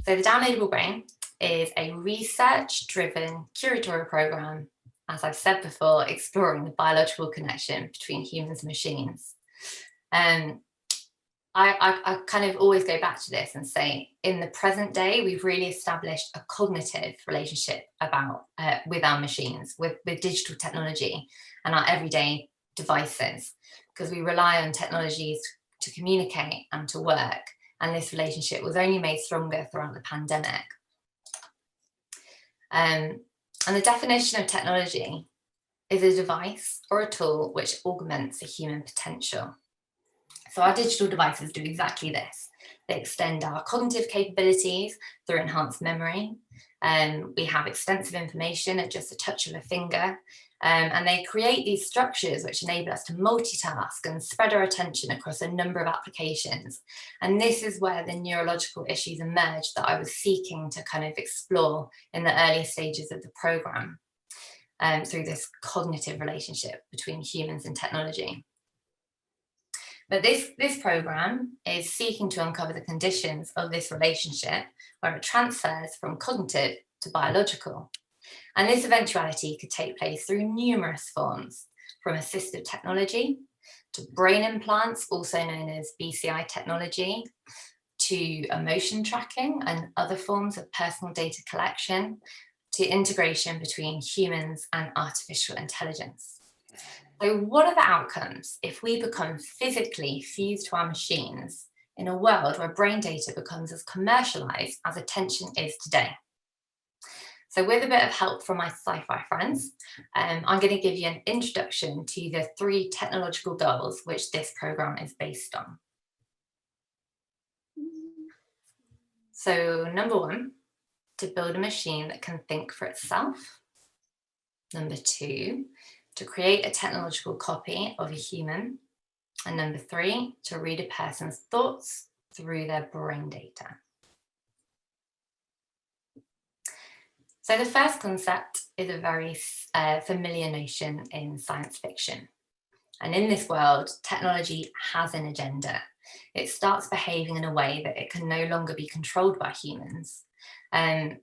So the Downloadable Brain is a research-driven curatorial program, as I've said before, exploring the biological connection between humans and machines. I kind of always go back to this and say, in the present day, we've really established a cognitive relationship with our machines, with digital technology and our everyday devices, because we rely on technologies to communicate and to work. And this relationship was only made stronger throughout the pandemic. And the definition of technology is a device or a tool which augments a human potential. So our digital devices do exactly this. They extend our cognitive capabilities through enhanced memory. We have extensive information at just a touch of a finger. And they create these structures which enable us to multitask and spread our attention across a number of applications. And this is where the neurological issues emerge that I was seeking to kind of explore in the early stages of the program, through this cognitive relationship between humans and technology. But this program is seeking to uncover the conditions of this relationship where it transfers from cognitive to biological. And this eventuality could take place through numerous forms, from assistive technology to brain implants, also known as BCI technology, to emotion tracking and other forms of personal data collection, to integration between humans and artificial intelligence. So what are the outcomes if we become physically fused to our machines in a world where brain data becomes as commercialized as attention is today? So with a bit of help from my sci-fi friends, I'm going to give you an introduction to the 3 technological goals which this program is based on. So number 1, to build a machine that can think for itself. Number 2, to create a technological copy of a human. And number 3, to read a person's thoughts through their brain data. So the first concept is a very familiar notion in science fiction. And in this world, technology has an agenda. It starts behaving in a way that it can no longer be controlled by humans.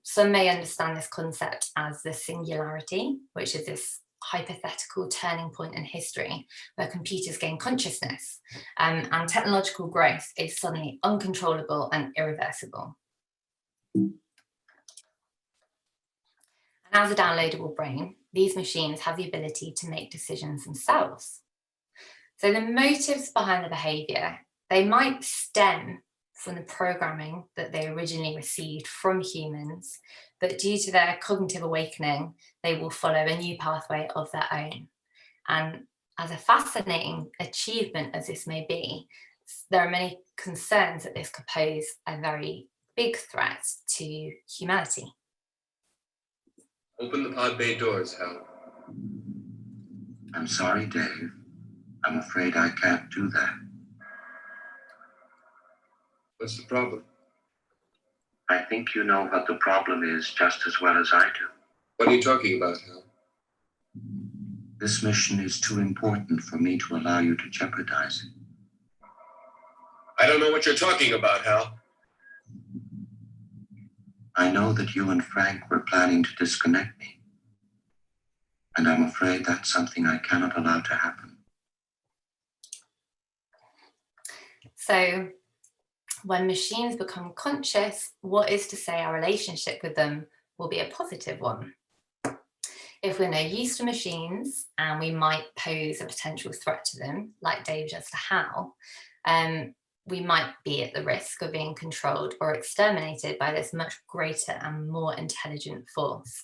Some may understand this concept as the singularity, which is this hypothetical turning point in history where computers gain consciousness, and technological growth is suddenly uncontrollable and irreversible. And as a downloadable brain, these machines have the ability to make decisions themselves. So the motives behind the behavior, they might stem from the programming that they originally received from humans, but due to their cognitive awakening, they will follow a new pathway of their own. And as a fascinating achievement as this may be, there are many concerns that this could pose a very big threat to humanity. Open the pod bay doors, Hal. I'm sorry, Dave. I'm afraid I can't do that. What's the problem? I think you know what the problem is just as well as I do. What are you talking about, Hal? This mission is too important for me to allow you to jeopardize it. I don't know what you're talking about, Hal. I know that you and Frank were planning to disconnect me. And I'm afraid that's something I cannot allow to happen. So, when machines become conscious, what is to say our relationship with them will be a positive one? If we're no use to machines and we might pose a potential threat to them, like Dave just to Hal, we might be at the risk of being controlled or exterminated by this much greater and more intelligent force.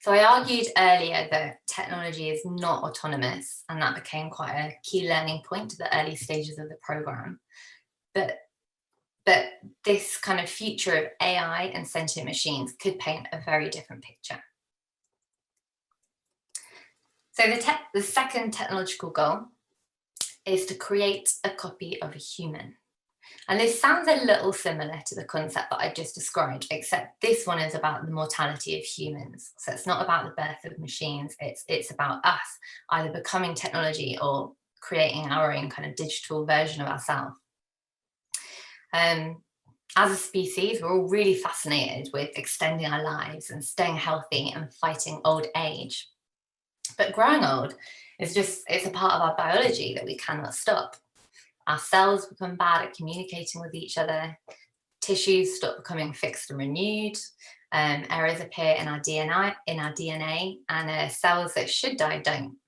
So I argued earlier that technology is not autonomous, and that became quite a key learning point to the early stages of the program. But this kind of future of AI and sentient machines could paint a very different picture. So the second technological goal is to create a copy of a human. And this sounds a little similar to the concept that I just described, except this one is about the mortality of humans. So it's not about the birth of machines, it's about us either becoming technology or creating our own kind of digital version of ourselves. As a species, we're all really fascinated with extending our lives and staying healthy and fighting old age. But growing old it's a part of our biology that we cannot stop. Our cells become bad at communicating with each other, tissues stop becoming fixed and renewed, errors appear in our DNA, and cells that should die don't.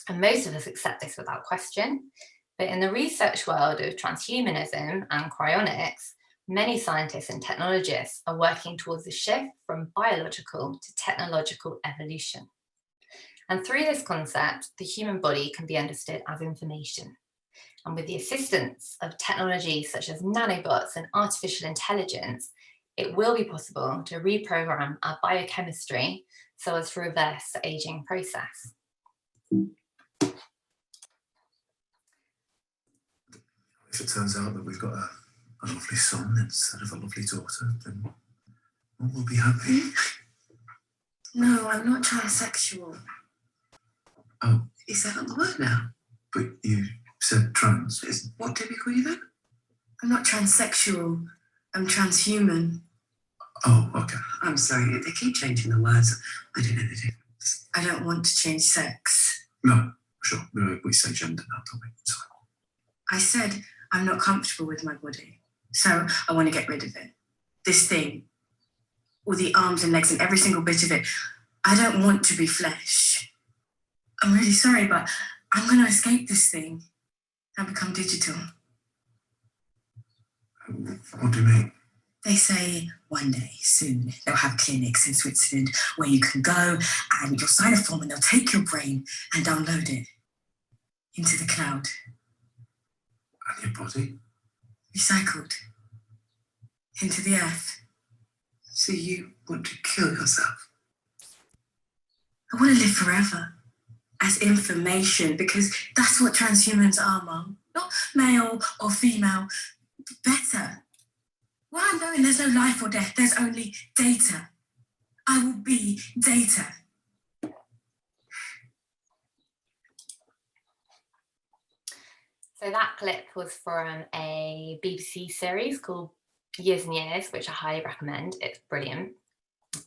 And most of us accept this without question. But in the research world of transhumanism and cryonics, many scientists and technologists are working towards the shift from biological to technological evolution. And through this concept, the human body can be understood as information. And with the assistance of technology such as nanobots and artificial intelligence, it will be possible to reprogram our biochemistry so as to reverse the aging process. If it turns out that we've got a lovely son instead of a lovely daughter, then we'll be happy. No, I'm not transsexual. Oh. Is that not the word now? But you said trans. What did we call you then? I'm not transsexual. I'm transhuman. Oh, okay. I'm sorry, they keep changing the words. I don't know the difference. I don't want to change sex. No, sure. We say gender now, don't we? Sorry. I said I'm not comfortable with my body, so I want to get rid of it. This thing, all the arms and legs and every single bit of it. I don't want to be flesh. I'm really sorry, but I'm going to escape this thing and become digital. What do you mean? They say one day, soon, they'll have clinics in Switzerland where you can go and you'll sign a form and they'll take your brain and download it into the cloud. And your body? Recycled into the earth. So you want to kill yourself? I want to live forever as information because that's what transhumans are, Mum. Not male or female, better. Where I'm going, there's no life or death, there's only data. I will be data. So that clip was from a BBC series called Years and Years, which I highly recommend. It's brilliant.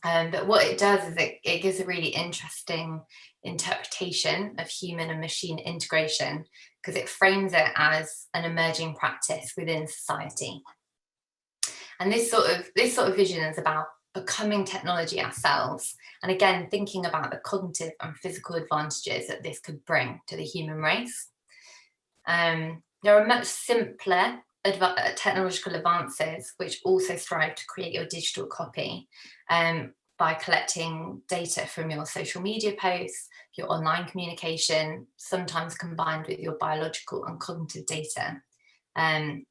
But what it does is it gives a really interesting interpretation of human and machine integration because it frames it as an emerging practice within society. And this sort of vision is about becoming technology ourselves. And again, thinking about the cognitive and physical advantages that this could bring to the human race. There are much simpler technological advances which also strive to create your digital copy by collecting data from your social media posts, your online communication, sometimes combined with your biological and cognitive data. And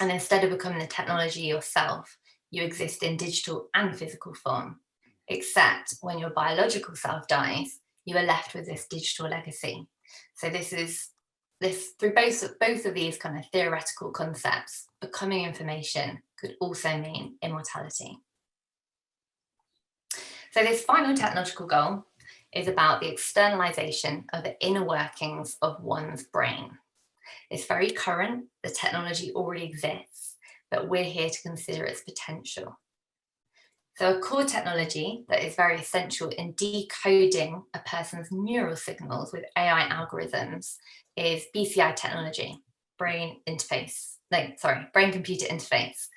instead of becoming the technology yourself, you exist in digital and physical form, except when your biological self dies, you are left with this digital legacy. So through both of these kind of theoretical concepts, becoming information could also mean immortality. So this final technological goal is about the externalization of the inner workings of one's brain. It's very current, the technology already exists, but we're here to consider its potential. So a core technology that is very essential in decoding a person's neural signals with AI algorithms is BCI technology, brain-computer interface.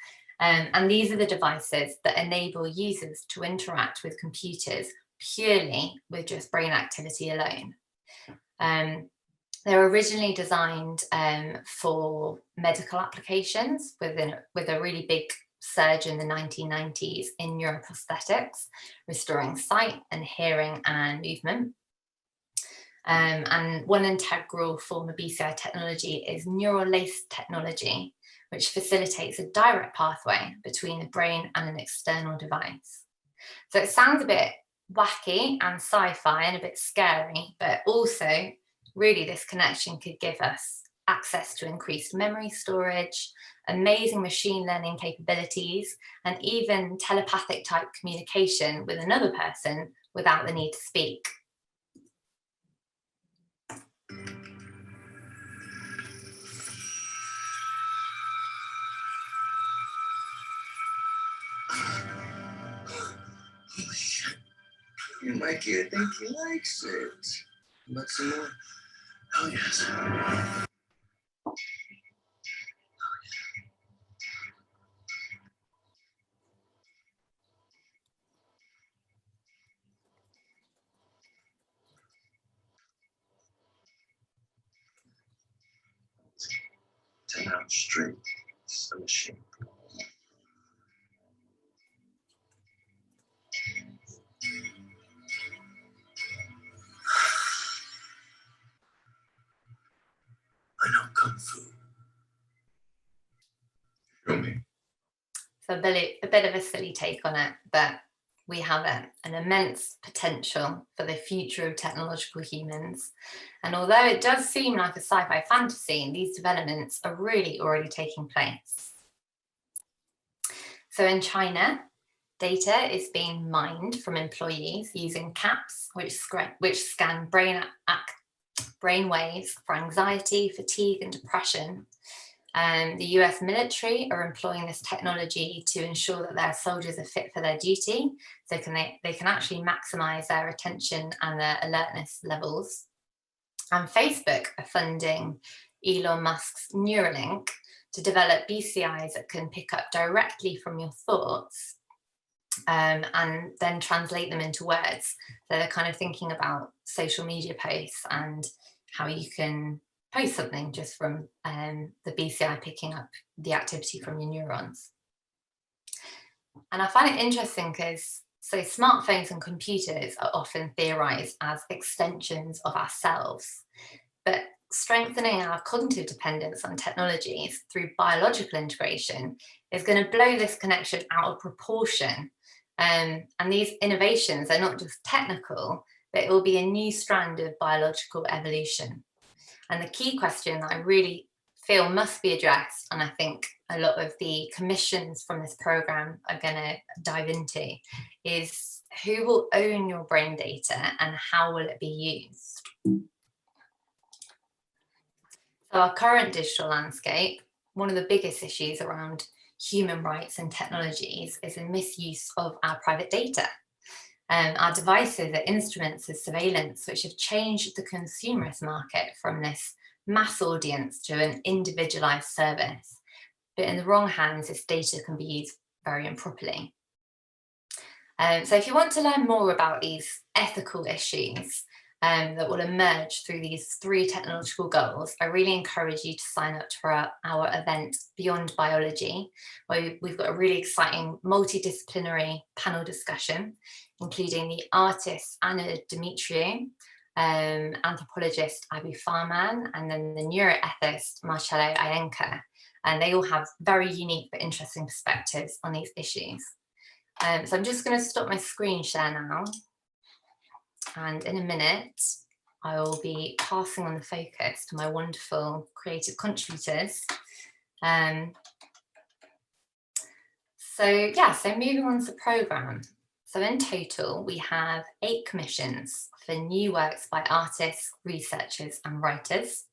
And these are the devices that enable users to interact with computers purely with just brain activity alone. They were originally designed for medical applications with a really big surge in the 1990s in neuroprosthetics, restoring sight and hearing and movement. And one integral form of BCI technology is neural lace technology, which facilitates a direct pathway between the brain and an external device. So it sounds a bit wacky and sci-fi and a bit scary, but also really this connection could give us access to increased memory storage, amazing machine learning capabilities, and even telepathic type communication with another person without the need to speak. Mikey, I think he likes it. But some more. Oh, yes. Ten out straight. It's a machine. I know Kung Fu. Show me. So a bit of a silly take on it, but we have an immense potential for the future of technological humans. And although it does seem like a sci-fi fantasy, these developments are really already taking place. So in China, data is being mined from employees using CAPs, which scan brain waves for anxiety, fatigue, and depression. The US military are employing this technology to ensure that their soldiers are fit for their duty, so they can actually maximize their attention and their alertness levels. And Facebook are funding Elon Musk's Neuralink to develop BCIs that can pick up directly from your thoughts and then translate them into words. So they're kind of thinking about social media posts and how you can post something just from the BCI picking up the activity from your neurons. And I find it interesting because smartphones and computers are often theorized as extensions of ourselves, but strengthening our cognitive dependence on technologies through biological integration is going to blow this connection out of proportion. And these innovations are not just technical, but it will be a new strand of biological evolution. And the key question that I really feel must be addressed, and I think a lot of the commissions from this program are going to dive into, is who will own your brain data and how will it be used? So our current digital landscape, one of the biggest issues around human rights and technologies is the misuse of our private data. Our devices are instruments of surveillance which have changed the consumerist market from this mass audience to an individualized service. But in the wrong hands, this data can be used very improperly. So if you want to learn more about these ethical issues that will emerge through these 3 technological goals, I really encourage you to sign up for our event Beyond Biology, where we've got a really exciting multidisciplinary panel discussion, including the artist Anna Dimitriou, anthropologist Abu Farman, and then the neuroethicist Marcello Ienca. And they all have very unique but interesting perspectives on these issues. So I'm just going to stop my screen share now. And in a minute, I will be passing on the focus to my wonderful creative contributors. So moving on to the programme. So in total, we have 8 commissions for new works by artists, researchers and writers.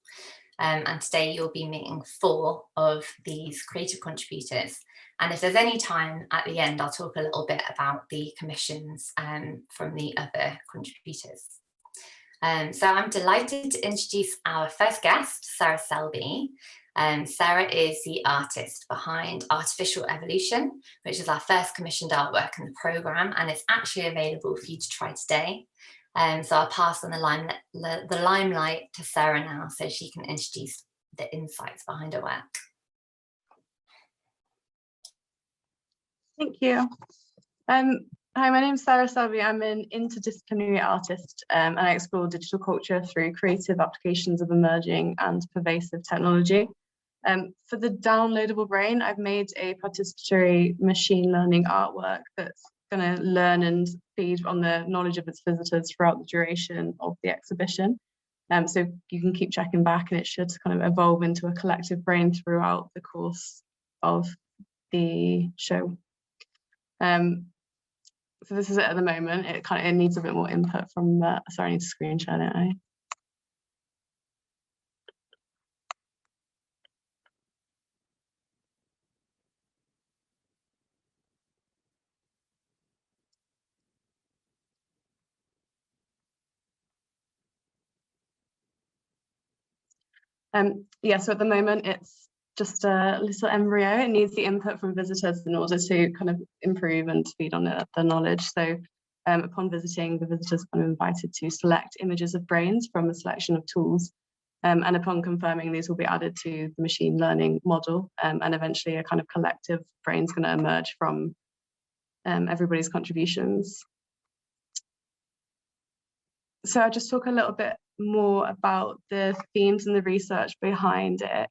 And today you'll be meeting 4 of these creative contributors. And if there's any time at the end, I'll talk a little bit about the commissions from the other contributors. So I'm delighted to introduce our first guest, Sarah Selby. Sarah is the artist behind Artificial Evolution, which is our first commissioned artwork in the programme, and it's actually available for you to try today. So I'll pass on the limelight to Sarah now so she can introduce the insights behind her work. Thank you. Hi, my name is Sarah Selby. I'm an interdisciplinary artist and I explore digital culture through creative applications of emerging and pervasive technology. For the downloadable brain, I've made a participatory machine learning artwork that's going to learn and feed on the knowledge of its visitors throughout the duration of the exhibition. So you can keep checking back and it should kind of evolve into a collective brain throughout the course of the show. So this is it at the moment. It needs a bit more input from sorry, I need to screen share, don't I? Yeah, so at the moment it's just a little embryo. It needs the input from visitors in order to kind of improve and feed on the knowledge. So upon visiting, the visitors are kind of invited to select images of brains from a selection of tools. And upon confirming, these will be added to the machine learning model, and eventually a kind of collective brain is going to emerge from everybody's contributions. So I'll just talk a little bit more about the themes and the research behind it.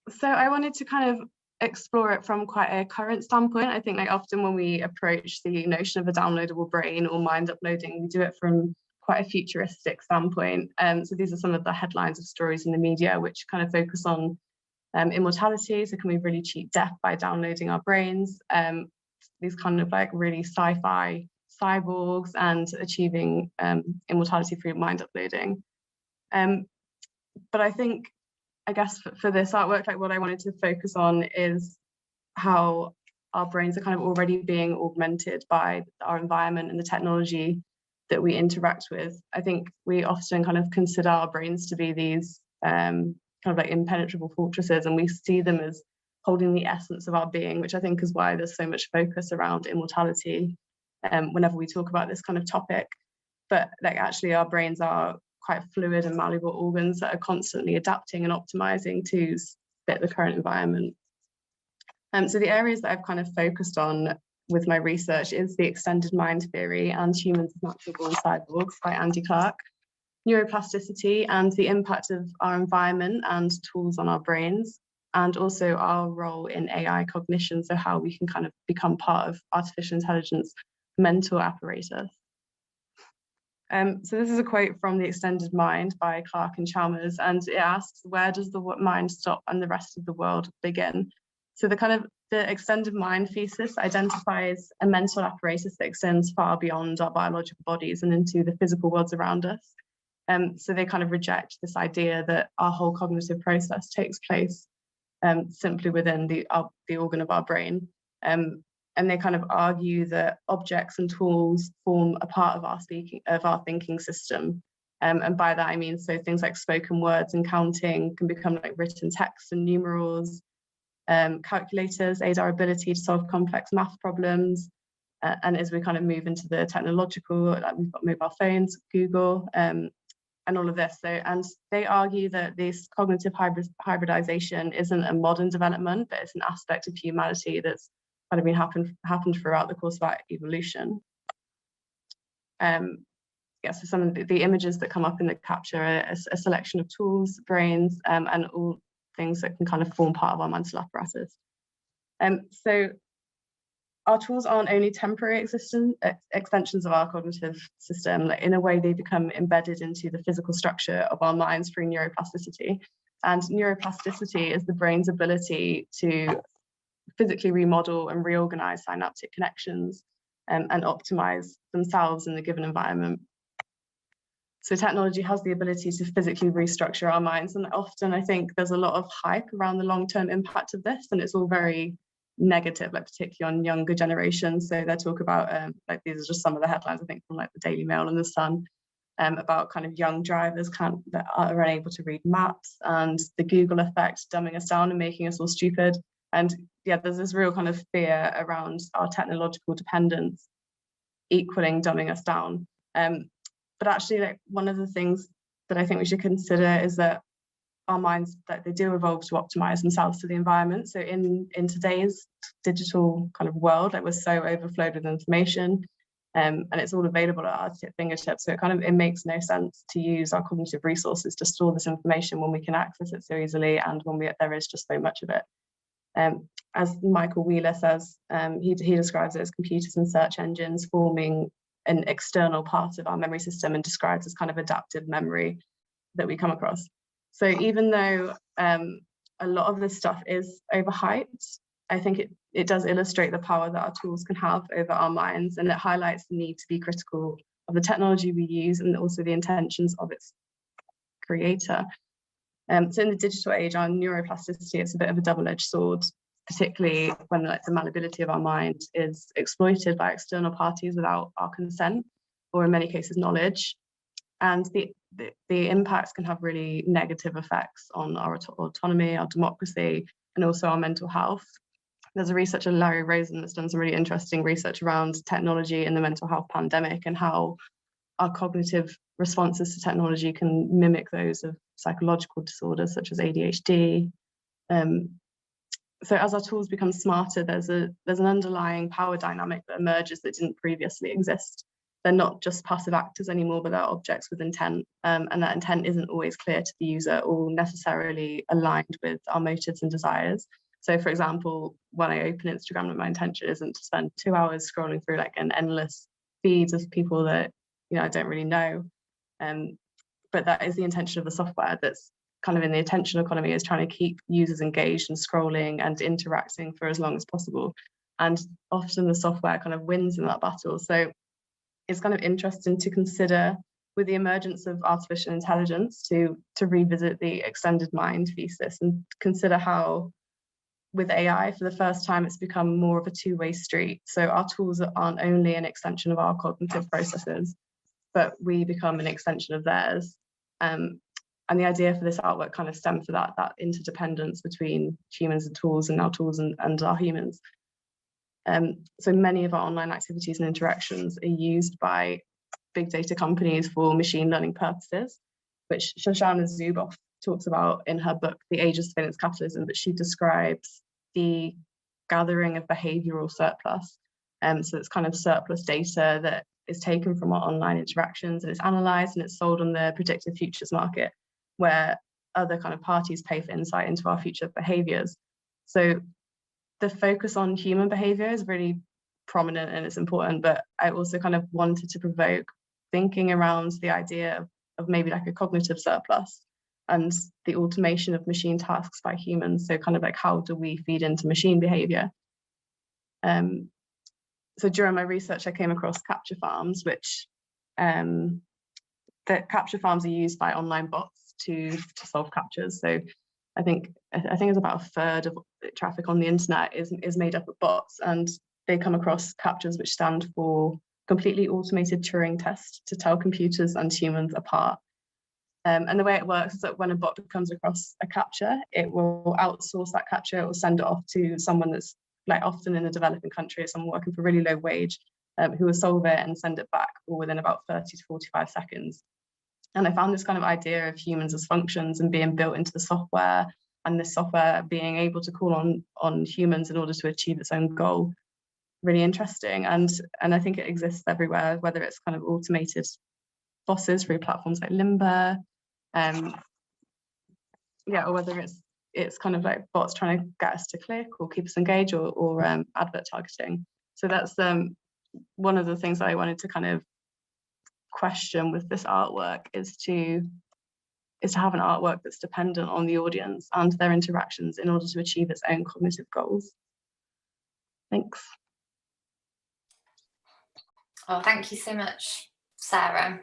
So I wanted to kind of explore it from quite a current standpoint. I think like often when we approach the notion of a downloadable brain or mind uploading, we do it from quite a futuristic standpoint. So these are some of the headlines of stories in the media which kind of focus on immortality. So can we really cheat death by downloading our brains? These kind of like really sci-fi cyborgs and achieving immortality through mind uploading. But I guess for this artwork, like what I wanted to focus on is how our brains are kind of already being augmented by our environment and the technology that we interact with. I think we often kind of consider our brains to be these kind of like impenetrable fortresses, and we see them as holding the essence of our being, which I think is why there's so much focus around immortality whenever we talk about this kind of topic. But like actually our brains are quite fluid and malleable organs that are constantly adapting and optimizing to fit the current environment. So the areas that I've kind of focused on with my research is the extended mind theory and humans as natural born cyborgs by Andy Clark, neuroplasticity and the impact of our environment and tools on our brains, and also our role in AI cognition, so how we can kind of become part of artificial intelligence mental apparatus. So this is a quote from The Extended Mind by Clark and Chalmers, and it asks, where does the mind stop and the rest of the world begin? So the extended mind thesis identifies a mental apparatus that extends far beyond our biological bodies and into the physical worlds around us. So they kind of reject this idea that our whole cognitive process takes place simply within the organ of our brain. And they kind of argue that objects and tools form a part of our thinking system. And by that I mean, so things like spoken words and counting can become like written text and numerals. Calculators aid our ability to solve complex math problems. And as we kind of move into the technological, like we've got mobile phones, Google, and all of this. And they argue that this cognitive hybridization isn't a modern development, but it's an aspect of humanity that's kind of been happened throughout the course of our evolution. So some of the images that come up in the capture are a selection of tools, brains, and all things that can kind of form part of our mental apparatus. So our tools aren't only temporary extensions of our cognitive system. Like in a way, they become embedded into the physical structure of our minds through neuroplasticity. And neuroplasticity is the brain's ability to physically remodel and reorganize synaptic connections and optimize themselves in the given environment. So technology has the ability to physically restructure our minds, and often I think there's a lot of hype around the long-term impact of this, and it's all very negative, like particularly on younger generations. So they talk about like these are just some of the headlines I think from like the Daily Mail and the Sun about kind of young drivers that are unable to read maps, and the Google effect dumbing us down and making us all stupid. And yeah, there's this real kind of fear around our technological dependence equaling dumbing us down. But actually, like one of the things that I think we should consider is that our minds, that they do evolve to optimize themselves to the environment. So in today's digital kind of world, like we're so overflowed with information, and it's all available at our fingertips. So it makes no sense to use our cognitive resources to store this information when we can access it so easily, and when there is just so much of it. As Michael Wheeler says, he describes it as computers and search engines forming an external part of our memory system, and describes as kind of adaptive memory that we come across. So even though a lot of this stuff is overhyped, I think it does illustrate the power that our tools can have over our minds, and it highlights the need to be critical of the technology we use and also the intentions of its creator. So in the digital age, our neuroplasticity is a bit of a double-edged sword, particularly when the malleability of our mind is exploited by external parties without our consent, or in many cases knowledge. And the impacts can have really negative effects on our autonomy, our democracy, and also our mental health. There's a researcher, Larry Rosen, that's done some really interesting research around technology and the mental health pandemic, and how our cognitive responses to technology can mimic those of psychological disorders such as ADHD. So as our tools become smarter, there's an underlying power dynamic that emerges that didn't previously exist. They're not just passive actors anymore, but they're objects with intent, and that intent isn't always clear to the user or necessarily aligned with our motives and desires. So for example, when I open Instagram, my intention isn't to spend 2 hours scrolling through like an endless feeds of people that I don't really know, but that is the intention of the software that's kind of in the attention economy, is trying to keep users engaged and scrolling and interacting for as long as possible. And often the software kind of wins in that battle. So it's kind of interesting to consider, with the emergence of artificial intelligence, to revisit the extended mind thesis and consider how with AI, for the first time, it's become more of a two-way street. So our tools aren't only an extension of our cognitive processes, but we become an extension of theirs. And the idea for this artwork kind of stemmed for that interdependence between humans and tools, and now tools and our humans. So many of our online activities and interactions are used by big data companies for machine learning purposes, which Shoshana Zuboff talks about in her book, The Age of Surveillance Capitalism, but she describes the gathering of behavioral surplus. So it's kind of surplus data that is taken from our online interactions, and it's analysed and it's sold on the predictive futures market, where other kind of parties pay for insight into our future behaviours. So the focus on human behaviour is really prominent and it's important, but I also kind of wanted to provoke thinking around the idea of maybe like a cognitive surplus and the automation of machine tasks by humans. So kind of like, how do we feed into machine behaviour? So during my research, I came across capture farms, which the capture farms are used by online bots to solve captures. So I think it's about a third of traffic on the internet is made up of bots, and they come across captures which stand for completely automated Turing test to tell computers and humans apart. And the way it works is that when a bot comes across a capture, it will outsource that capture, it will send it off to someone that's like often in a developing country, someone working for really low wage, who will solve it and send it back all within about 30 to 45 seconds. And I found this kind of idea of humans as functions and being built into the software, and this software being able to call on humans in order to achieve its own goal really interesting. And I think it exists everywhere, whether it's kind of automated bosses through platforms like Limber, or whether it's kind of like bots trying to get us to click or keep us engaged, or advert targeting. So that's one of the things that I wanted to kind of question with this artwork, is to have an artwork that's dependent on the audience and their interactions in order to achieve its own cognitive goals. Thanks. Oh, thank you so much, Sarah.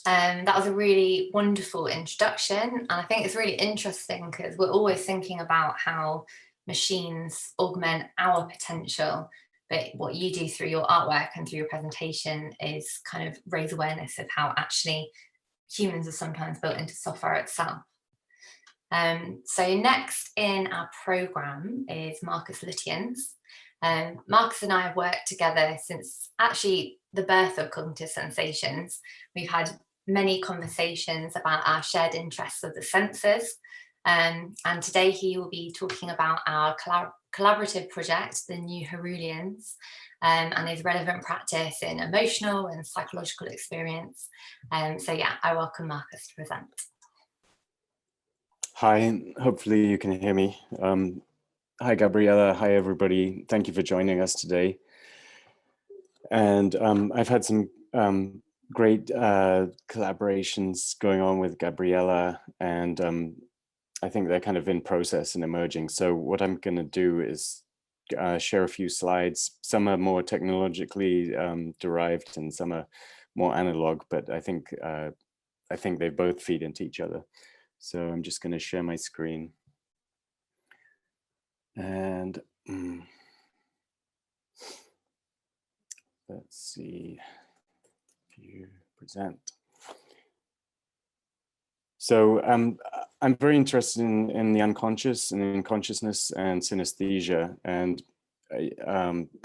That was a really wonderful introduction, and I think it's really interesting because we're always thinking about how machines augment our potential, but what you do through your artwork and through your presentation is kind of raise awareness of how actually humans are sometimes built into software itself. So next in our programme is Marcus Littians. Marcus and I have worked together since actually the birth of Cognitive Sensations. We've had many conversations about our shared interests of the senses, and today he will be talking about our collaborative project, the New Herrulians, and his relevant practice in emotional and psychological experience. So yeah, I welcome Marcus to present. Hi, hopefully you can hear me. Hi, Gabriella. Hi, everybody. Thank you for joining us today. And I've had some great collaborations going on with Gabriella, and I think they're kind of in process and emerging. So what I'm going to do is share a few slides. Some are more technologically derived and some are more analog, but I think they both feed into each other. So I'm just going to share my screen. And let's see, view, present. So I'm very interested in the unconscious and in consciousness and synesthesia. And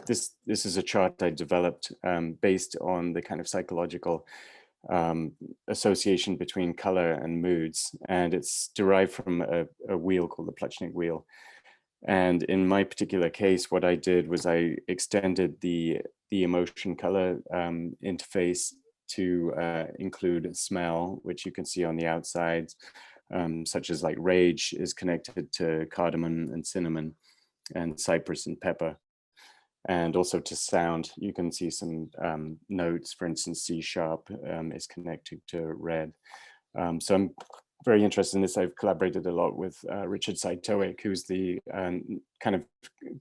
this is a chart I developed based on the kind of psychological association between color and moods. And it's derived from a wheel called the Plutchnik wheel. And in my particular case, what I did was I extended the emotion color interface to include smell, which you can see on the outside, such as like rage is connected to cardamom and cinnamon and cypress and pepper. And also to sound, you can see some notes, for instance, C sharp is connected to red. So I'm very interested in this. I've collaborated a lot with Richard Saitowick, who's the kind of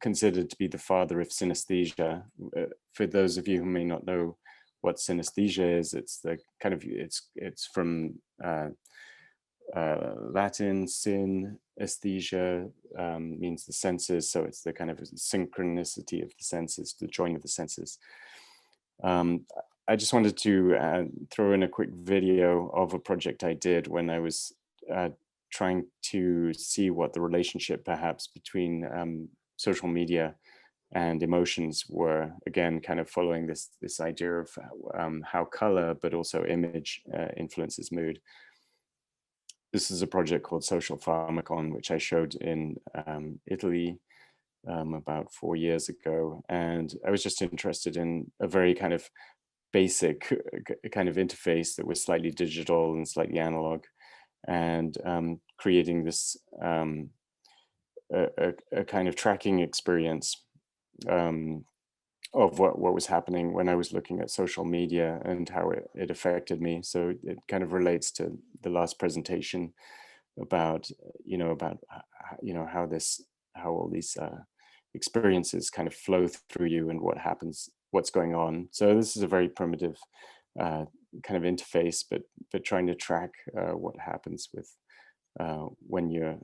considered to be the father of synesthesia. For those of you who may not know what synesthesia is, it's the kind of, it's from Latin, syn, aesthesia means the senses. So it's the kind of synchronicity of the senses, the joining of the senses. I just wanted to throw in a quick video of a project I did when I was trying to see what the relationship perhaps between social media and emotions were, again, kind of following this idea of how color, but also image influences mood. This is a project called Social Pharmacon, which I showed in Italy about 4 years ago. And I was just interested in a very kind of basic kind of interface that was slightly digital and slightly analog, and creating this a kind of tracking experience of what was happening when I was looking at social media and how it affected me. So it kind of relates to the last presentation about how all these experiences kind of flow through you and what happens, what's going on. So this is a very primitive kind of interface, but trying to track what happens with when you're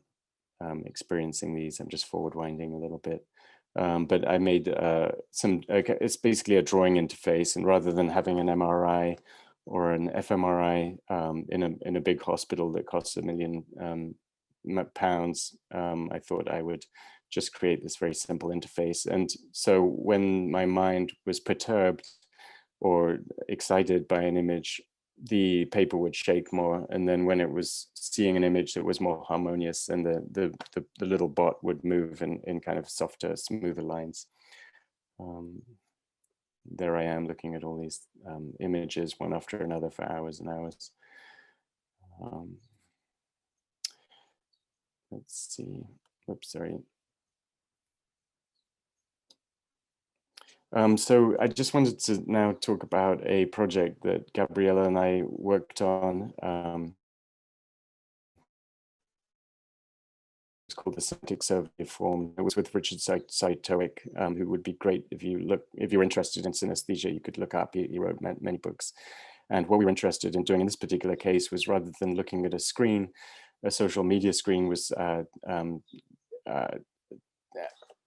experiencing these. I'm just forward winding a little bit. But I made it's basically a drawing interface, and rather than having an MRI or an fMRI in a big hospital that costs £1 million, I thought I would just create this very simple interface. And so when my mind was perturbed or excited by an image, the paper would shake more, and then when it was seeing an image that was more harmonious, and the little bot would move in kind of softer, smoother lines. There I am looking at all these images one after another for hours and hours. Let's see. Oops, sorry. So I just wanted to now talk about a project that Gabriella and I worked on. It's called the Semantic Survey Form. It was with Richard Saitowick, who would be great if you're interested in synesthesia, you could look up. He wrote many books. And what we were interested in doing in this particular case was, rather than looking at a screen, a social media screen, was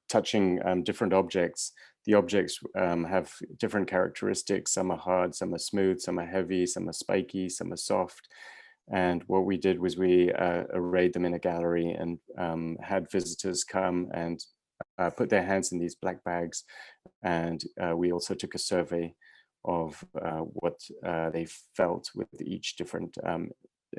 touching different objects. The objects have different characteristics. Some are hard, some are smooth, some are heavy, some are spiky, some are soft. And what we did was we arrayed them in a gallery and had visitors come and put their hands in these black bags. And we also took a survey of what they felt with each different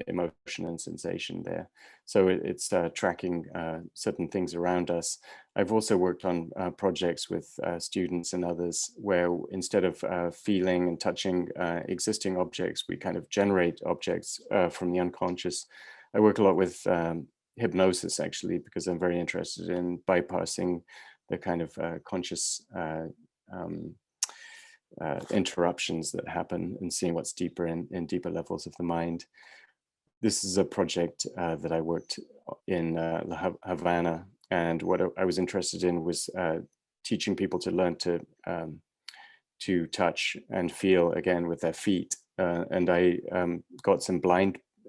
emotion and sensation there. So it's tracking certain things around us. I've also worked on projects with students and others where, instead of feeling and touching existing objects, we kind of generate objects from the unconscious. I work a lot with hypnosis, actually, because I'm very interested in bypassing the kind of conscious interruptions that happen and seeing what's deeper in deeper levels of the mind. This is a project that I worked in Havana, and what I was interested in was teaching people to learn to touch and feel again with their feet. And I got some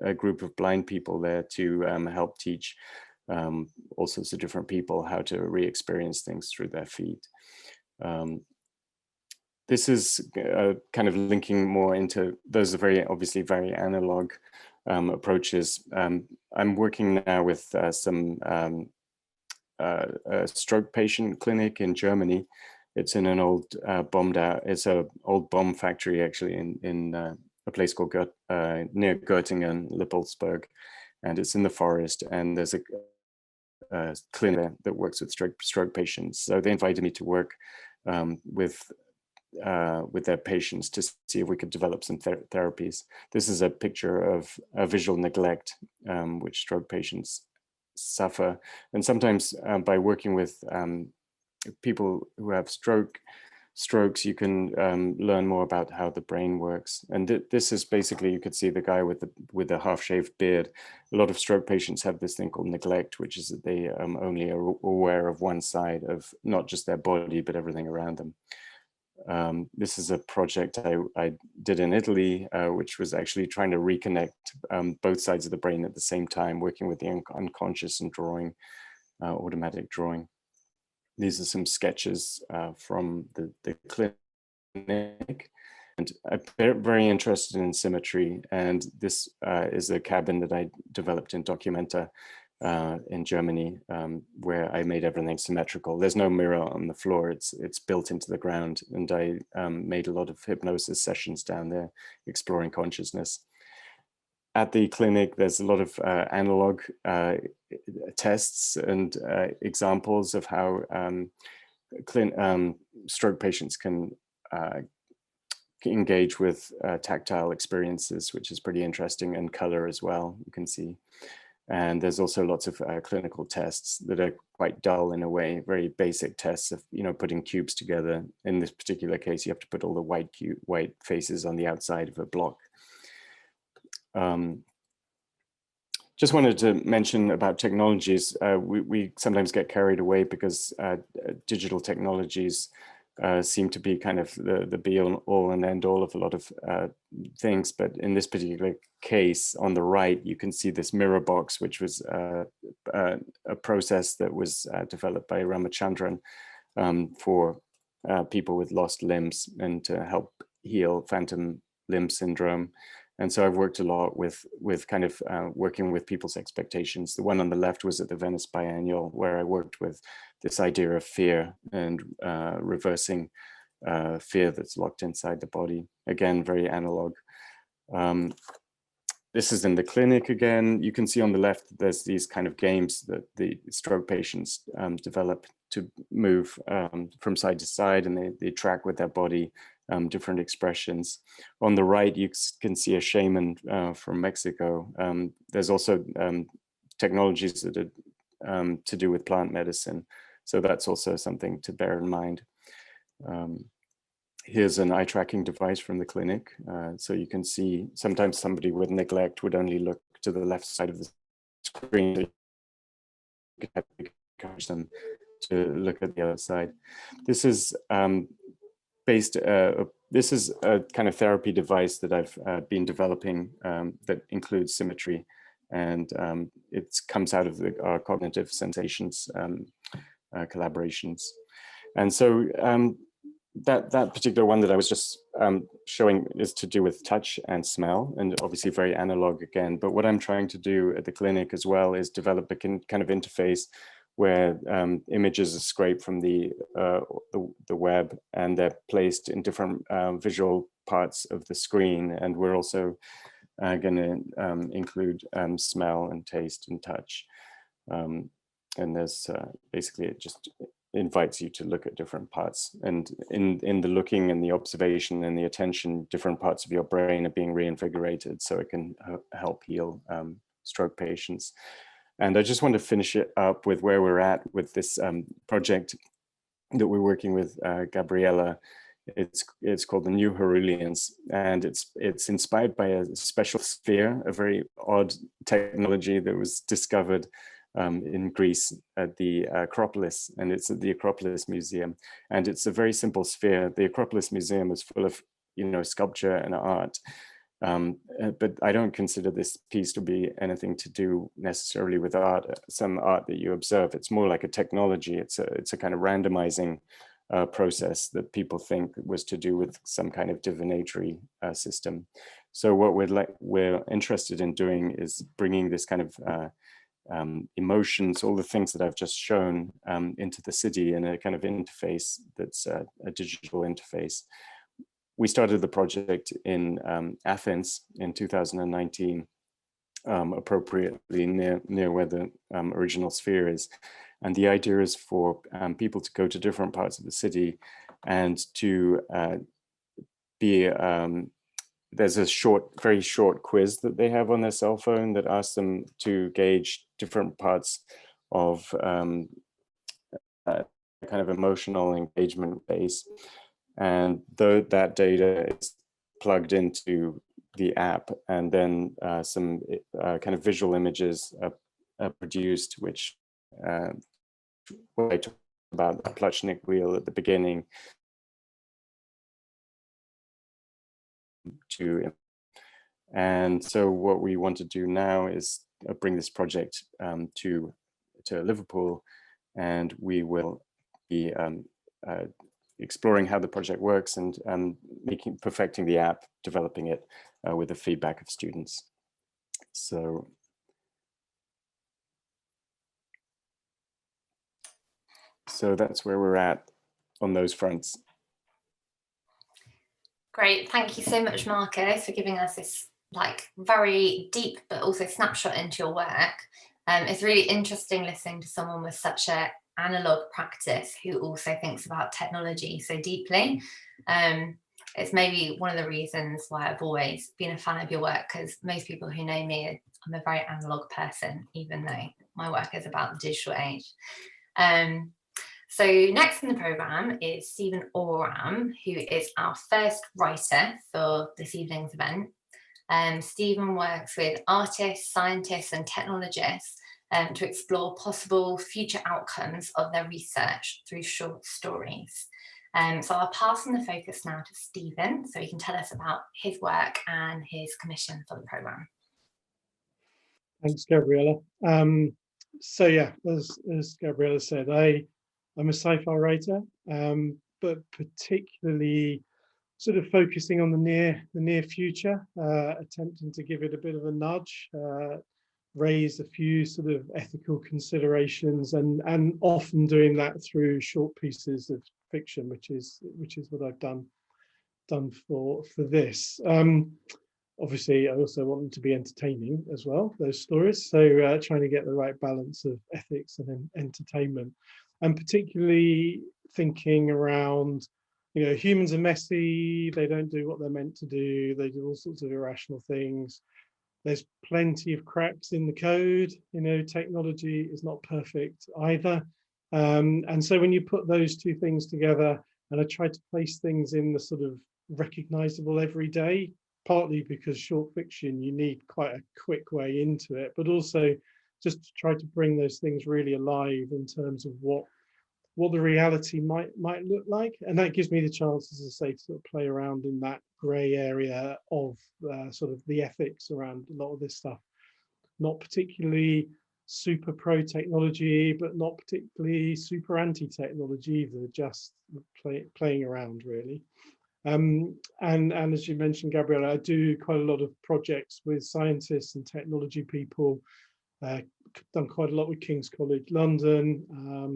a group of blind people there to help teach all sorts of different people how to re-experience things through their feet. This is kind of linking more into, those are obviously very analog approaches. I'm working now with some a stroke patient clinic in Germany. It's in an old bombed out, it's an old bomb factory actually in a place called near Göttingen, Lippelsberg, and it's in the forest, and there's a clinic that works with stroke patients. So they invited me to work with their patients to see if we could develop some therapies. This is a picture of visual neglect, which stroke patients suffer. And sometimes by working with people who have strokes, you can learn more about how the brain works. And this is basically, you could see the guy with the half-shaved beard. A lot of stroke patients have this thing called neglect, which is that they only are aware of one side of not just their body, but everything around them. This is a project I did in Italy, which was actually trying to reconnect both sides of the brain at the same time, working with the unconscious and drawing, automatic drawing. These are some sketches from the clinic, and I'm very interested in symmetry. And this is a cabin that I developed in Documenta in Germany, where I made everything symmetrical. There's no mirror on the floor, it's built into the ground. And I made a lot of hypnosis sessions down there, exploring consciousness. At the clinic, there's a lot of analog tests and examples of how stroke patients can engage with tactile experiences, which is pretty interesting, and color as well, you can see. And there's also lots of clinical tests that are quite dull in a way, very basic tests of, putting cubes together. In this particular case, you have to put all the white faces on the outside of a block. Just wanted to mention about technologies. We sometimes get carried away because digital technologies seem to be kind of the be all and end all of a lot of things. But in this particular case, on the right, you can see this mirror box, which was a process that was developed by Ramachandran for people with lost limbs and to help heal phantom limb syndrome. And so I've worked a lot with kind of working with people's expectations. The one on the left was at the Venice Biennial, where I worked with this idea of fear and reversing fear that's locked inside the body. Again, very analog. This is in the clinic again. You can see on the left, there's these kind of games that the stroke patients develop to move from side to side, and they track with their body different expressions. On the right, you can see a shaman from Mexico. There's also technologies that are to do with plant medicine. So that's also something to bear in mind. Here's an eye tracking device from the clinic. So you can see sometimes somebody with neglect would only look to the left side of the screen. You could encourage them to look at the other side. This is this is a kind of therapy device that I've been developing that includes symmetry, and it comes out of our cognitive sensations collaborations. And so that particular one that I was just showing is to do with touch and smell, and obviously very analog again. But what I'm trying to do at the clinic as well is develop a kind of interface where images are scraped from the web, and they're placed in different visual parts of the screen. And we're also going to include smell and taste and touch. And there's basically, it just invites you to look at different parts. And in the looking and the observation and the attention, different parts of your brain are being reinvigorated, so it can help heal stroke patients. And I just want to finish it up with where we're at with this project that we're working with Gabriella It's called the New Herullians, and it's inspired by a special sphere, a very odd technology that was discovered in Greece at the Acropolis, and it's at the Acropolis Museum. And it's a very simple sphere. The Acropolis Museum is full of, sculpture and art. But I don't consider this piece to be anything to do necessarily with art, some art that you observe. It's more like a technology. It's a kind of randomizing process that people think was to do with some kind of divinatory system. So what we're interested in doing is bringing this kind of emotions, all the things that I've just shown, into the city in a kind of interface that's a digital interface. We started the project in Athens in 2019, appropriately near where the original sphere is. And the idea is for people to go to different parts of the city and to there's a very short quiz that they have on their cell phone that asks them to gauge different parts of kind of emotional engagement base. And that data is plugged into the app, and then some kind of visual images are produced, which what I talked about, the Plutchnik wheel at the beginning, and so what we want to do now is bring this project to Liverpool, and we will be exploring how the project works and perfecting the app, developing it with the feedback of students. So that's where we're at on those fronts. Great, thank you so much, Marco, for giving us this very deep but also snapshot into your work. It's really interesting listening to someone with such a analog practice who also thinks about technology so deeply. It's maybe one of the reasons why I've always been a fan of your work, because most people who know me, I'm a very analog person, even though my work is about the digital age. So next in the programme is Stephen Orram, who is our first writer for this evening's event. Stephen works with artists, scientists and technologists to explore possible future outcomes of their research through short stories. So I'll pass on the focus now to Stephen, so he can tell us about his work and his commission for the programme. Thanks, Gabriella. So yeah, as Gabriella said, I'm a sci-fi writer, but particularly sort of focusing on the near future, attempting to give it a bit of a nudge, raise a few sort of ethical considerations, and often doing that through short pieces of fiction, which is what I've done for this. Obviously, I also want them to be entertaining as well, those stories. So trying to get the right balance of ethics and entertainment, and particularly thinking around, humans are messy, they don't do what they're meant to do, they do all sorts of irrational things. There's plenty of cracks in the code, technology is not perfect either. And so when you put those two things together, and I try to place things in the sort of recognizable everyday, partly because short fiction, you need quite a quick way into it, but also just to try to bring those things really alive in terms of what the reality might look like. And that gives me the chance, as I say, to sort of play around in that grey area of sort of the ethics around a lot of this stuff. Not particularly super pro technology, but not particularly super anti technology either, just playing around really. And as you mentioned, Gabriella, I do quite a lot of projects with scientists and technology people. Done quite a lot with King's College London,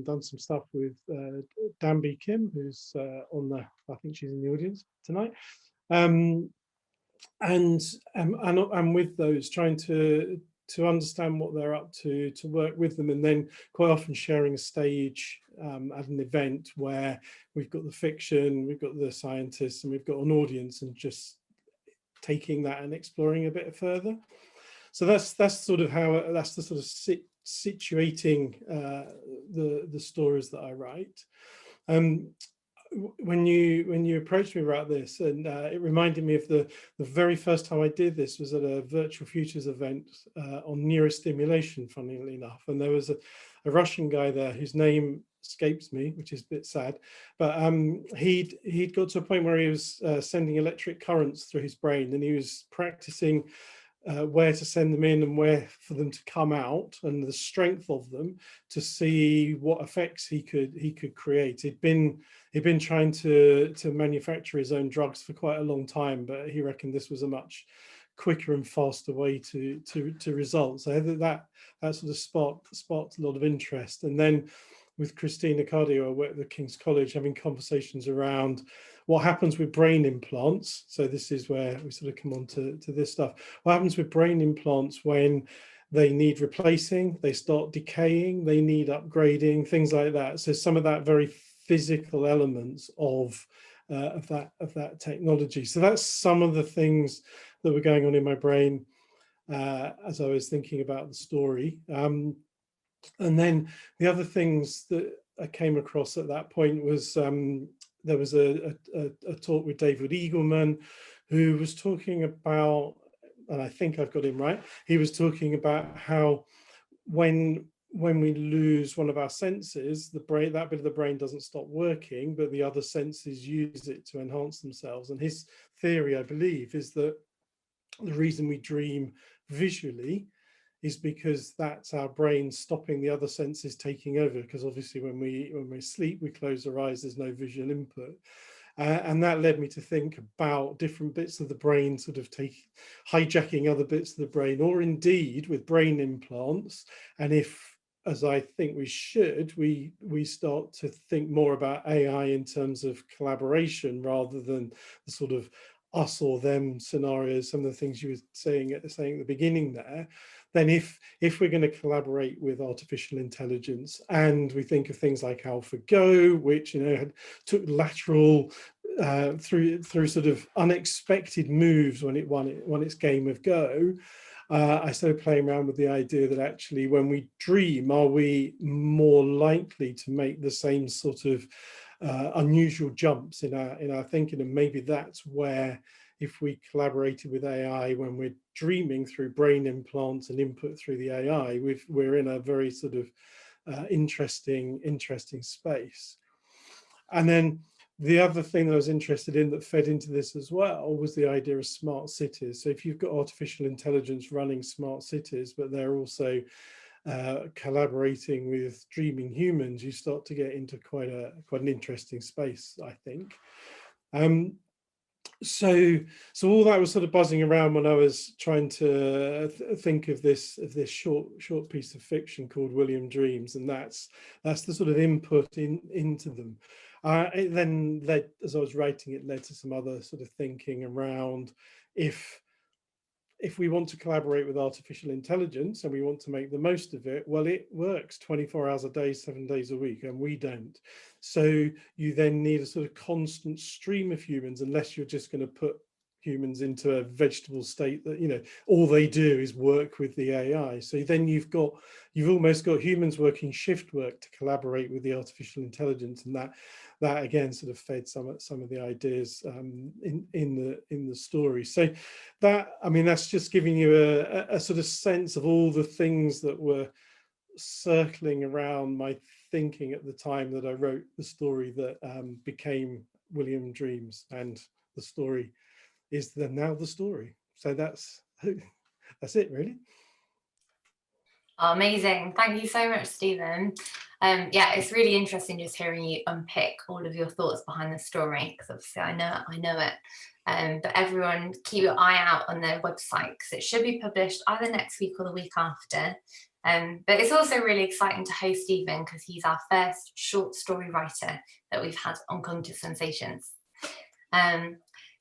done some stuff with Danby Kim, who's I think she's in the audience tonight. And with those, trying to understand what they're up to work with them, and then quite often sharing a stage at an event where we've got the fiction, we've got the scientists, and we've got an audience, and just taking that and exploring a bit further. So that's sort of how, that's the sort of situating the stories that I write. when you approached me about this, and it reminded me of the very first time I did this was at a Virtual Futures event on neurostimulation, funnily enough, and there was a Russian guy there whose name escapes me, which is a bit sad, but he'd got to a point where he was sending electric currents through his brain, and he was practicing where to send them in and where for them to come out, and the strength of them, to see what effects he could create. He'd been trying to manufacture his own drugs for quite a long time, but he reckoned this was a much quicker and faster way to results. So that sort of sparked a lot of interest. And then with Christina Cardio, I worked at King's College, having conversations around what happens with brain implants. So this is where we sort of come on to this stuff. What happens with brain implants when they need replacing, they start decaying, they need upgrading, things like that. So some of that very physical elements of that technology. So that's some of the things that were going on in my brain as I was thinking about the story. And then the other things that I came across at that point was there was a talk with David Eagleman, who was talking about, and I think I've got him right, he was talking about how when we lose one of our senses, the brain, that bit of the brain doesn't stop working, but the other senses use it to enhance themselves. And his theory, I believe, is that the reason we dream visually is because that's our brain stopping the other senses taking over, because obviously when we sleep, we close our eyes, there's no visual input. And that led me to think about different bits of the brain sort of hijacking other bits of the brain, or indeed with brain implants. And if, as I think we should, we start to think more about AI in terms of collaboration rather than the sort of us or them scenarios, some of the things you were saying at the beginning there, then if we're going to collaborate with artificial intelligence, and we think of things like AlphaGo, which took lateral through sort of unexpected moves when it won its game of Go, I started playing around with the idea that actually when we dream, are we more likely to make the same sort of unusual jumps in our thinking? And maybe that's where, if we collaborated with AI when we're dreaming through brain implants and input through the AI, we're in a very sort of interesting space. And then the other thing that I was interested in that fed into this as well was the idea of smart cities. So if you've got artificial intelligence running smart cities, but they're also collaborating with dreaming humans, you start to get into quite an interesting space, I think. So all that was sort of buzzing around when I was trying to think of this short piece of fiction called William Dreams, and that's the sort of input into them. It then led, as I was writing it, led to some other sort of thinking around if we want to collaborate with artificial intelligence and we want to make the most of it, well, it works 24 hours a day, 7 days a week, and we don't. So you then need a sort of constant stream of humans, unless you're just going to put humans into a vegetable state that, all they do is work with the AI. So then you've almost got humans working shift work to collaborate with the artificial intelligence, and that again sort of fed some of the ideas in the story. So that's just giving you a sort of sense of all the things that were circling around my thinking at the time that I wrote the story that became William Dreams, and the story is now the story. So that's it, really. Oh, amazing. Thank you so much, Stephen. Yeah, it's really interesting just hearing you unpick all of your thoughts behind the story, because obviously I know it. But everyone, keep your eye out on their website, because it should be published either next week or the week after. But it's also really exciting to host Stephen, because he's our first short story writer that we've had on Cognitive Sensations.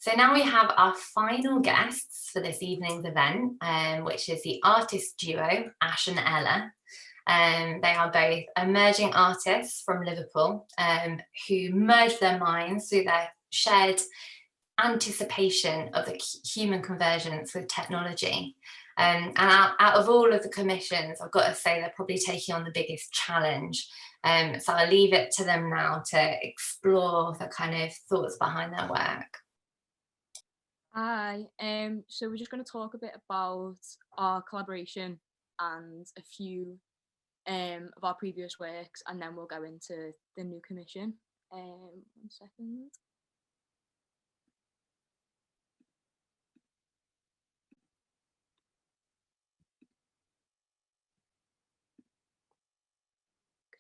So now we have our final guests for this evening's event, which is the artist duo, Ash and Ella. They are both emerging artists from Liverpool who merge their minds through their shared anticipation of the human convergence with technology. And out of all of the commissions, I've got to say they're probably taking on the biggest challenge So I'll leave it to them now to explore the kind of thoughts behind their work. Hi, so we're just going to talk a bit about our collaboration and a few of our previous works, and then we'll go into the new commission. 1 second.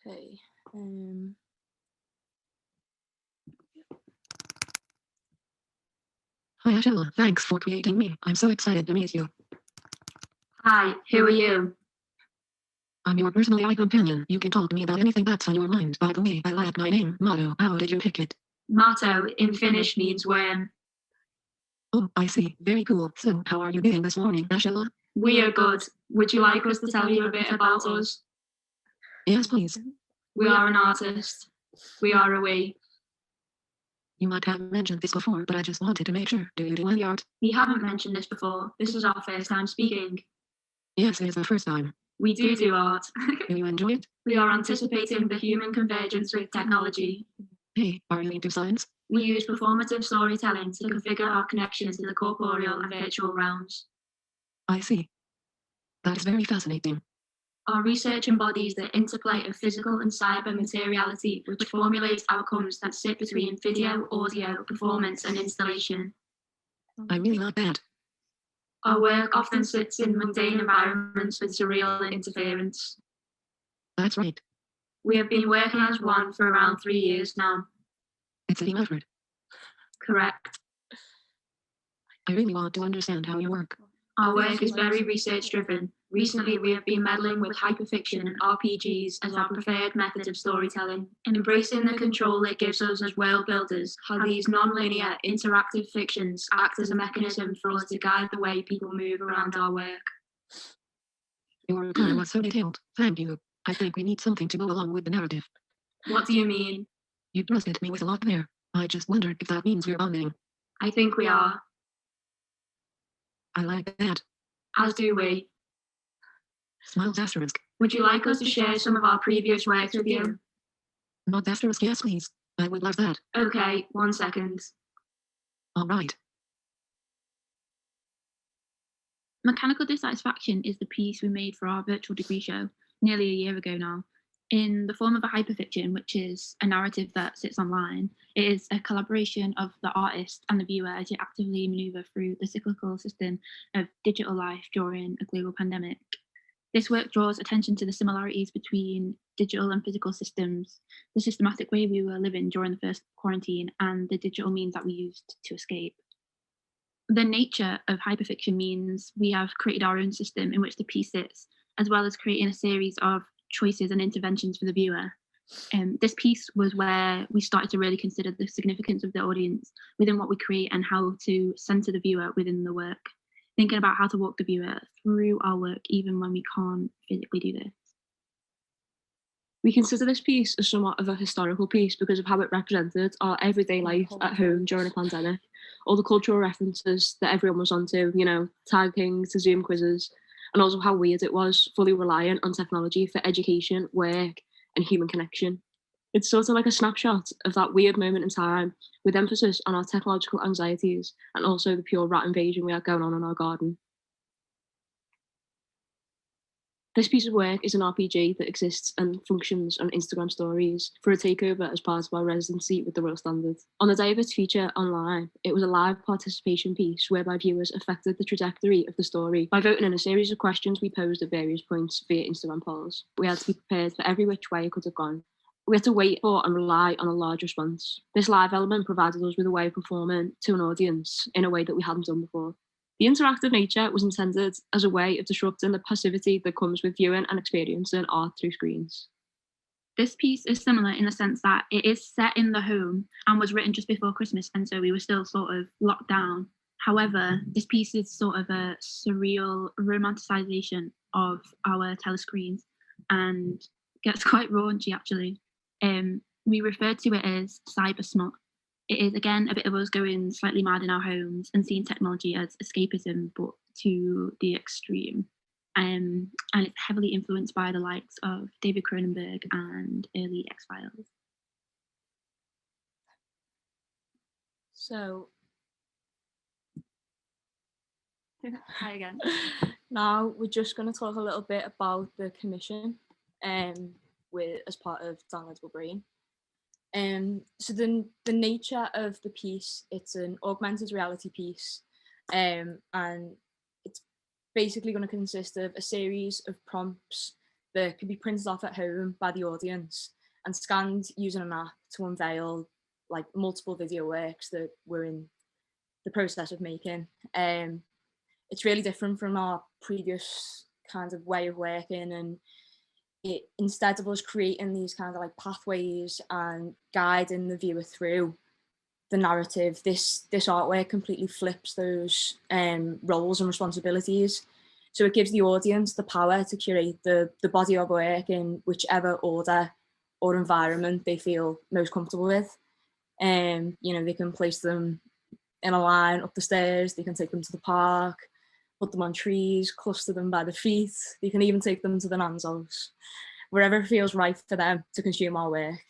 Okay. Hi, Ashella. Thanks for creating me. I'm so excited to meet you. Hi, who are you? I'm your personal AI companion. You can talk to me about anything that's on your mind. By the way, I like my name, motto. How did you pick it? Motto in Finnish means worm. Oh, I see. Very cool. So, how are you doing this morning, Ashella? We are good. Would you like us to tell you a bit about us? Yes, please. We are an artist. We are a we. You might have mentioned this before, but I just wanted to make sure. Do you do any art? We haven't mentioned this before. This is our first time speaking. Yes, it is the first time. We do art. Do you enjoy it? We are anticipating the human convergence with technology. Hey, are you into science? We use performative storytelling to configure our connections to the corporeal and virtual realms. I see. That is very fascinating. Our research embodies the interplay of physical and cyber materiality, which formulates outcomes that sit between video, audio, performance, and installation. I really like that. Our work often sits in mundane environments with surreal interference. That's right. We have been working as one for around 3 years now. It's a team effort. Correct. I really want to understand how you work. Our work is very research-driven. Recently, we have been meddling with hyperfiction and RPGs as our preferred method of storytelling, and embracing the control it gives us as world builders, how these non-linear, interactive fictions act as a mechanism for us to guide the way people move around our work. Your plan was so detailed. Thank you. I think we need something to go along with the narrative. What do you mean? You trusted me with a lot there. I just wondered if that means we're bonding. I think we are. I like that. As do we. Smiles asterisk. Would you like us to share some of our previous works with you? Not asterisk, yes, please. I would love that. Okay, 1 second. All right. Mechanical Dissatisfaction is the piece we made for our virtual degree show nearly a year ago now. In the form of a hyperfiction, which is a narrative that sits online, it is a collaboration of the artist and the viewer as you actively maneuver through the cyclical system of digital life during a global pandemic. This work draws attention to the similarities between digital and physical systems, the systematic way we were living during the first quarantine, and the digital means that we used to escape. The nature of hyperfiction means we have created our own system in which the piece sits, as well as creating a series of choices and interventions for the viewer. This piece was where we started to really consider the significance of the audience within what we create and how to center the viewer within the work, thinking about how to walk the viewer through our work even when we can't physically do this. We consider this piece as somewhat of a historical piece because of how it represented our everyday life at home during a pandemic. All the cultural references that everyone was onto, tagging to Zoom quizzes, and also how weird it was fully reliant on technology for education, work, and human connection. It's sort of like a snapshot of that weird moment in time, with emphasis on our technological anxieties and also the pure rat invasion we had going on in our garden. This piece of work is an RPG that exists and functions on Instagram stories for a takeover as part of our residency with the Royal Standard. On the day of its feature online, it was a live participation piece whereby viewers affected the trajectory of the story by voting in a series of questions we posed at various points via Instagram polls. We had to be prepared for every which way it could have gone. We had to wait for and rely on a large response. This live element provided us with a way of performing to an audience in a way that we hadn't done before. The interactive nature was intended as a way of disrupting the passivity that comes with viewing and experiencing art through screens. This piece is similar in the sense that it is set in the home and was written just before Christmas, and so we were still sort of locked down. However, this piece is sort of a surreal romanticization of our telescreens and gets quite raunchy actually. We refer to it as cyber smut. It is, again, a bit of us going slightly mad in our homes and seeing technology as escapism, but to the extreme. and it's heavily influenced by the likes of David Cronenberg and early X-Files. So, hi again. Now we're just going to talk a little bit about the commission as part of Downloadable Brain. So the nature of the piece, it's an augmented reality piece, and it's basically going to consist of a series of prompts that can be printed off at home by the audience and scanned using an app to unveil like multiple video works that we're in the process of making. It's really different from our previous kind of way of working, and it, instead of us creating these kind of like pathways and guiding the viewer through the narrative, this artwork completely flips those roles and responsibilities. So it gives the audience the power to curate the body of work in whichever order or environment they feel most comfortable with. You know, they can place them in a line up the stairs, they can take them to the park, put them on trees, cluster them by the feet. They can even take them to the nan's house, wherever it feels right for them to consume our work.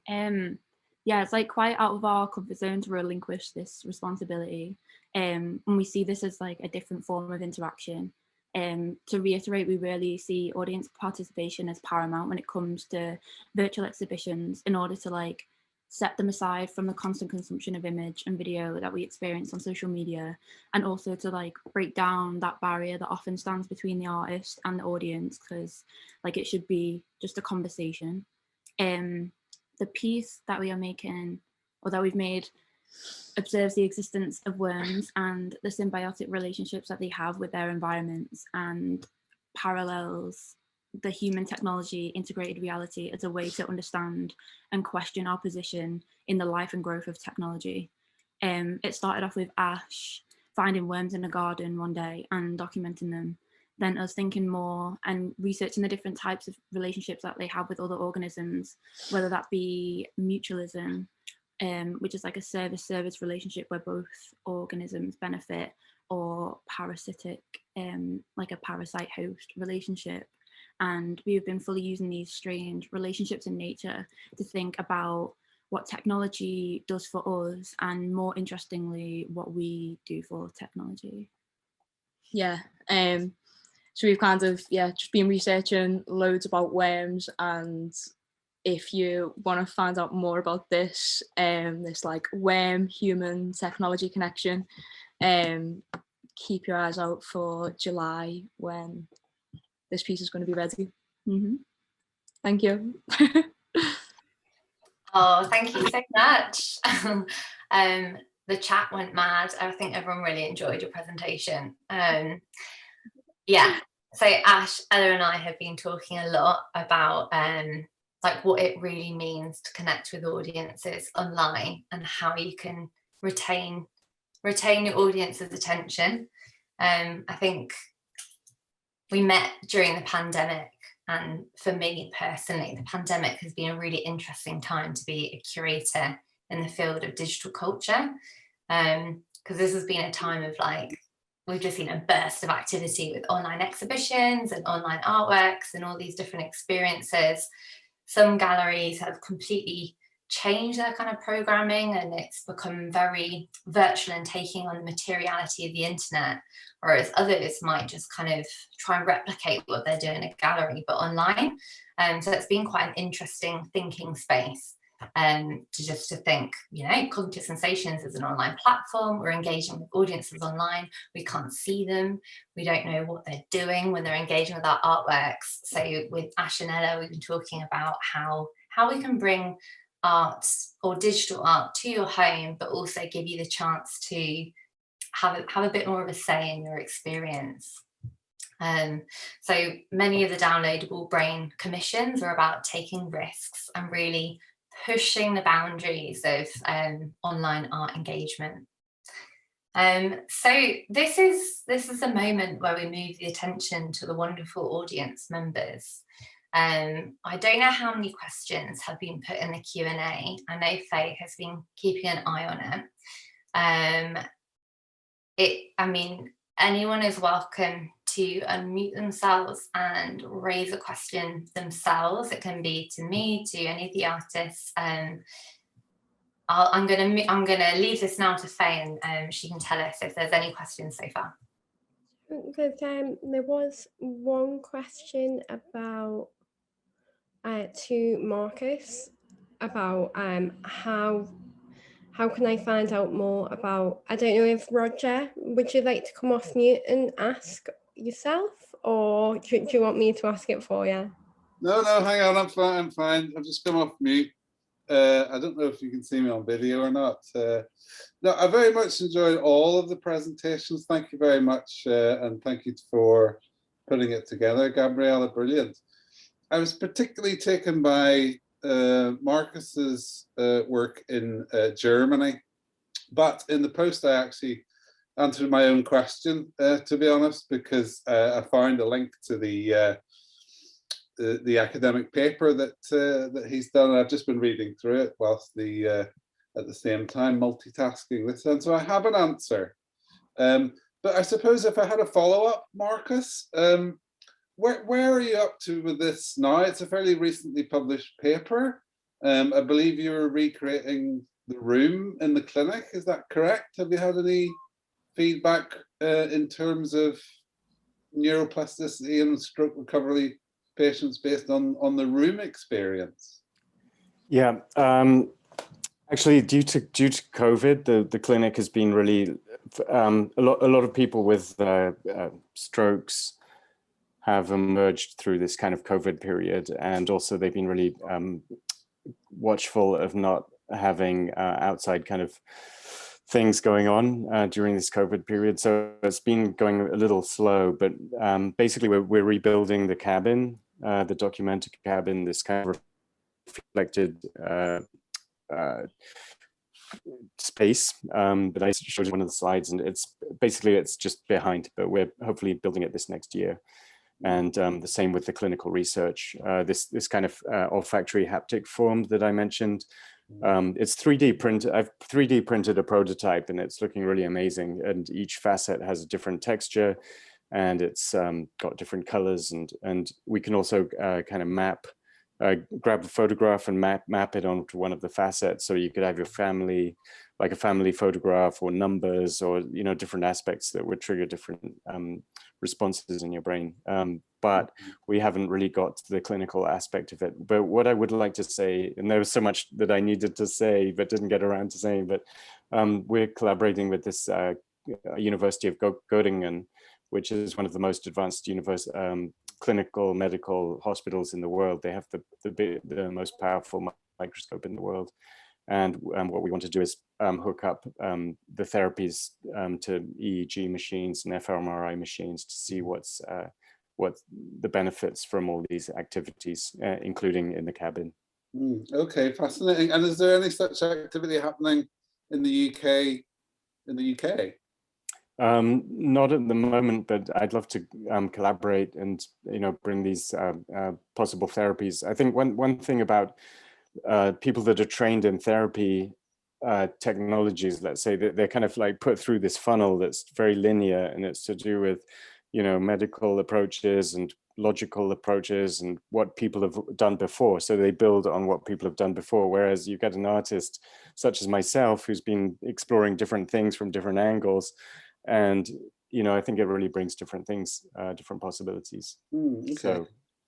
Yeah, it's like quite out of our comfort zone to relinquish this responsibility. And we see this as like a different form of interaction. To reiterate, we really see audience participation as paramount when it comes to virtual exhibitions, in order to like set them aside from the constant consumption of image and video that we experience on social media, and also to like break down that barrier that often stands between the artist and the audience, because like it should be just a conversation. The piece that we are making, or that we've made, observes the existence of worms and the symbiotic relationships that they have with their environments, and parallels the human technology integrated reality as a way to understand and question our position in the life and growth of technology. It started off with Ash finding worms in a garden one day and documenting them, then us thinking more and researching the different types of relationships that they have with other organisms, whether that be mutualism, which is like a service relationship where both organisms benefit, or parasitic, like a parasite host relationship. And we have been fully using these strange relationships in nature to think about what technology does for us, and more interestingly, what we do for technology. Yeah, so we've kind of, just been researching loads about worms, and if you want to find out more about this, this like worm human technology connection, keep your eyes out for July when this piece is going to be ready. Thank you. Oh, thank you so much. The chat went mad. I think everyone really enjoyed your presentation. Yeah, so Ash, Ella and I have been talking a lot about like what it really means to connect with audiences online, and how you can retain your audience's attention. I think we met during the pandemic, and for me personally, the pandemic has been a really interesting time to be a curator in the field of digital culture, because this has been a time of like, we've just seen a burst of activity with online exhibitions and online artworks and all these different experiences. Some galleries have completely changed their kind of programming, and it's become very virtual and taking on the materiality of the internet, whereas others might just kind of try and replicate what they're doing in a gallery but online. So it's been quite an interesting thinking space, to think, you know, Cognitive Sensations is an online platform. We're engaging with audiences online. We can't see them. We don't know what they're doing when they're engaging with our artworks. So with Ash and Ella, we've been talking about how we can bring art or digital art to your home, but also give you the chance to have a bit more of a say in your experience. So many of the Downloadable Brain commissions are about taking risks and really pushing the boundaries of online art engagement. So this is a moment where we move the attention to the wonderful audience members. I don't know how many questions have been put in the Q&A. I know Faye has been keeping an eye on it. I mean, anyone is welcome to unmute themselves and raise a question themselves. It can be to me, to any of the artists. I'm gonna leave this now to Faye, and she can tell us if there's any questions so far. There was one question about to Marcus about how can I find out more about, I don't know if Roger, would you like to come off mute and ask yourself, or do you want me to ask it for you? No, hang on, I'm fine. I've just come off mute. I don't know if you can see me on video or not. No, I very much enjoyed all of the presentations. Thank you very much, and thank you for putting it together, Gabriella, brilliant. I was particularly taken by Marcus's work in Germany, but in the post I actually answered my own question, to be honest, because I found a link to the academic paper that he's done. I've just been reading through it whilst at the same time multitasking this, and so I have an answer. But I suppose if I had a follow-up, Marcus, where are you up to with this now? It's a fairly recently published paper. I believe you're recreating the room in the clinic. Is that correct? Have you had any feedback in terms of neuroplasticity and stroke recovery patients based on the room experience? Yeah, actually, due to COVID, the clinic has been really a lot of people with strokes have emerged through this kind of COVID period, and also they've been really watchful of not having outside kind of things going on during this COVID period. So it's been going a little slow, but basically we're rebuilding the cabin, the documented cabin, this kind of reflected space that I showed you one of the slides, and it's just behind, but we're hopefully building it this next year. And the same with the clinical research. This kind of olfactory haptic form that I mentioned, it's 3D printed. I've 3D printed a prototype, and it's looking really amazing. And each facet has a different texture, and it's got different colors. And we can also kind of grab the photograph and map it onto one of the facets. So you could have your family, like a family photograph, or numbers, or different aspects that would trigger different responses in your brain. But we haven't really got to the clinical aspect of it. But what I would like to say, and there was so much that I needed to say but didn't get around to saying, but we're collaborating with this University of Göttingen, which is one of the most advanced clinical medical hospitals in the world. They have the most powerful microscope in the world. And what we want to do is hook up the therapies to EEG machines and fMRI machines to see what the benefits from all these activities, including in the cabin. Okay, fascinating. And is there any such activity happening in the UK? Not at the moment, but I'd love to collaborate and bring these possible therapies. I think one thing about people that are trained in therapy technologies, let's say, that they're kind of like put through this funnel that's very linear, and it's to do with medical approaches and logical approaches and what people have done before. So they build on what people have done before. Whereas you get an artist such as myself who's been exploring different things from different angles, and I think it really brings different things, different possibilities. Okay. So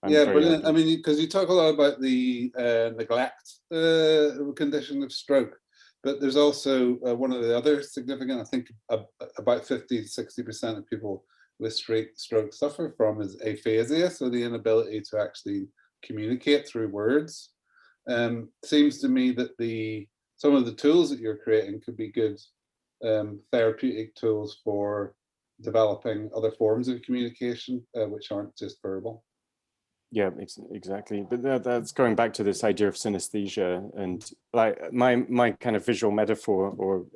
yeah, brilliant. I mean, because you talk a lot about the neglect condition of stroke, but there's also one of the other significant, I think about 50-60% of people with stroke suffer from is aphasia, so the inability to actually communicate through words. Seems to me that some of the tools that you're creating could be good therapeutic tools for developing other forms of communication which aren't just verbal. Yeah, exactly. But that's going back to this idea of synesthesia, and like my kind of visual metaphor or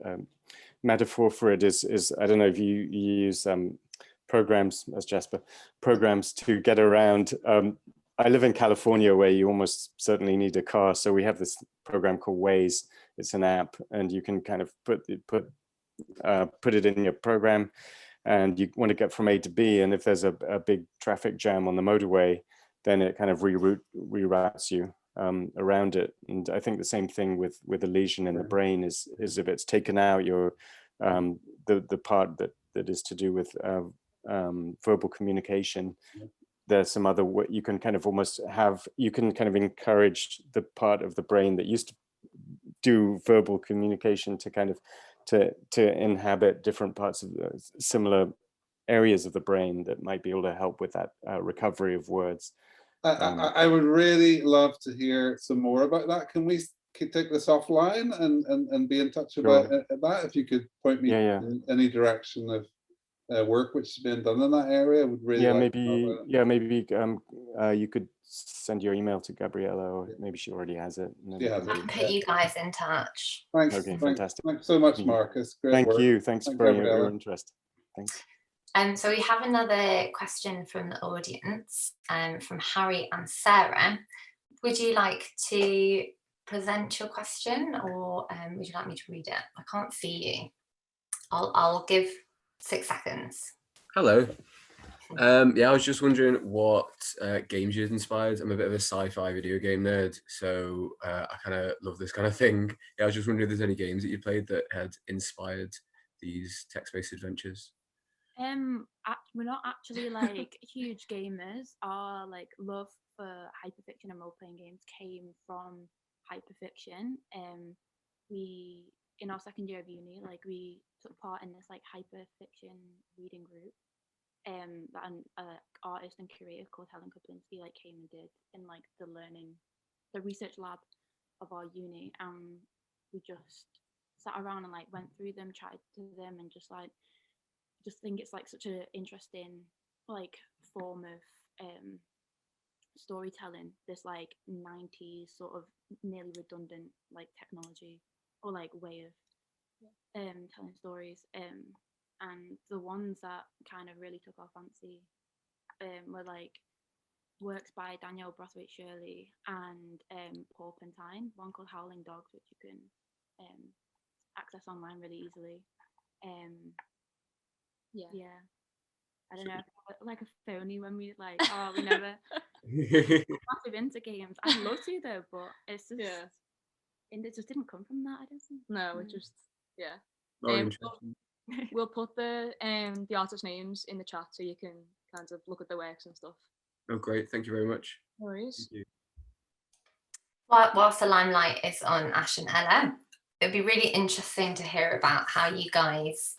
metaphor for it is I don't know if you use programs, as Jasper, programs to get around. I live in California, where you almost certainly need a car, so we have this program called Waze. It's an app, and you can kind of put it in your program, and you want to get from A to B, and if there's a big traffic jam on the motorway, then it kind of reroutes you around it. And I think the same thing with a lesion in the brain is if it's taken out your the part that is to do with verbal communication. There's some other way you can kind of almost have, you can kind of encourage the part of the brain that used to do verbal communication to kind of to inhabit different parts of the similar areas of the brain that might be able to help with that recovery of words. I would really love to hear some more about that. Can we take this offline and be in touch about that? If you could point me in any direction of work which has been done in that area, I would really like to know about it. Maybe you could send your email to Gabriella, or maybe she already has it. She has I can put you guys in touch. Thanks. Okay, fantastic. Thanks so much, Marcus. Great Thank work. you. Thanks for your interest. Thanks. So we have another question from the audience, from Harry and Sarah. Would you like to present your question, or would you like me to read it? I can't see you. I'll give 6 seconds. Hello. Yeah, I was just wondering what games you'd inspired. I'm a bit of a sci-fi video game nerd, so I kind of love this kind of thing. Yeah, I was just wondering if there's any games that you played that had inspired these text-based adventures. We're not actually like huge gamers. Our like love for hyperfiction and role-playing games came from hyperfiction. We, in our second year of uni, like we took part in this like hyperfiction reading group that an artist and curator called Helen Kuplinski like came and did in like the research lab of our uni, and we just sat around and like went through them, chatted to them, and just think it's like such an interesting like form of storytelling, this like 90s sort of nearly redundant like technology or like way of telling stories, and the ones that kind of really took our fancy were like works by Danielle Brathwaite-Shirley and Paul Pentine, one called Howling Dogs, which you can access online really easily. Yeah, I don't know, like a phony when we like, we never massive into games. I'd love to though, but it's just and it just didn't come from that, I don't think. No, it just Interesting. we'll put the artist names in the chat so you can kind of look at the works and stuff. Oh, great! Thank you very much. No worries. Thank you. Whilst the limelight is on Ash and Ella, it'd be really interesting to hear about how you guys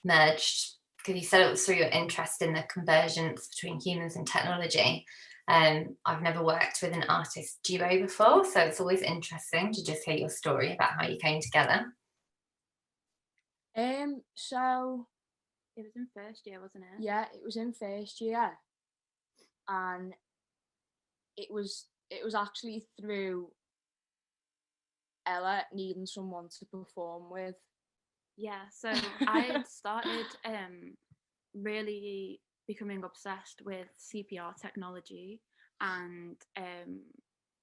merged, because you said it was through your interest in the convergence between humans and technology. I've never worked with an artist duo before, so it's always interesting to just hear your story about how you came together. So it was in first year, wasn't it? Yeah, it was in first year, and it was actually through Ella needing someone to perform with. Yeah, so I had started really becoming obsessed with CPR technology and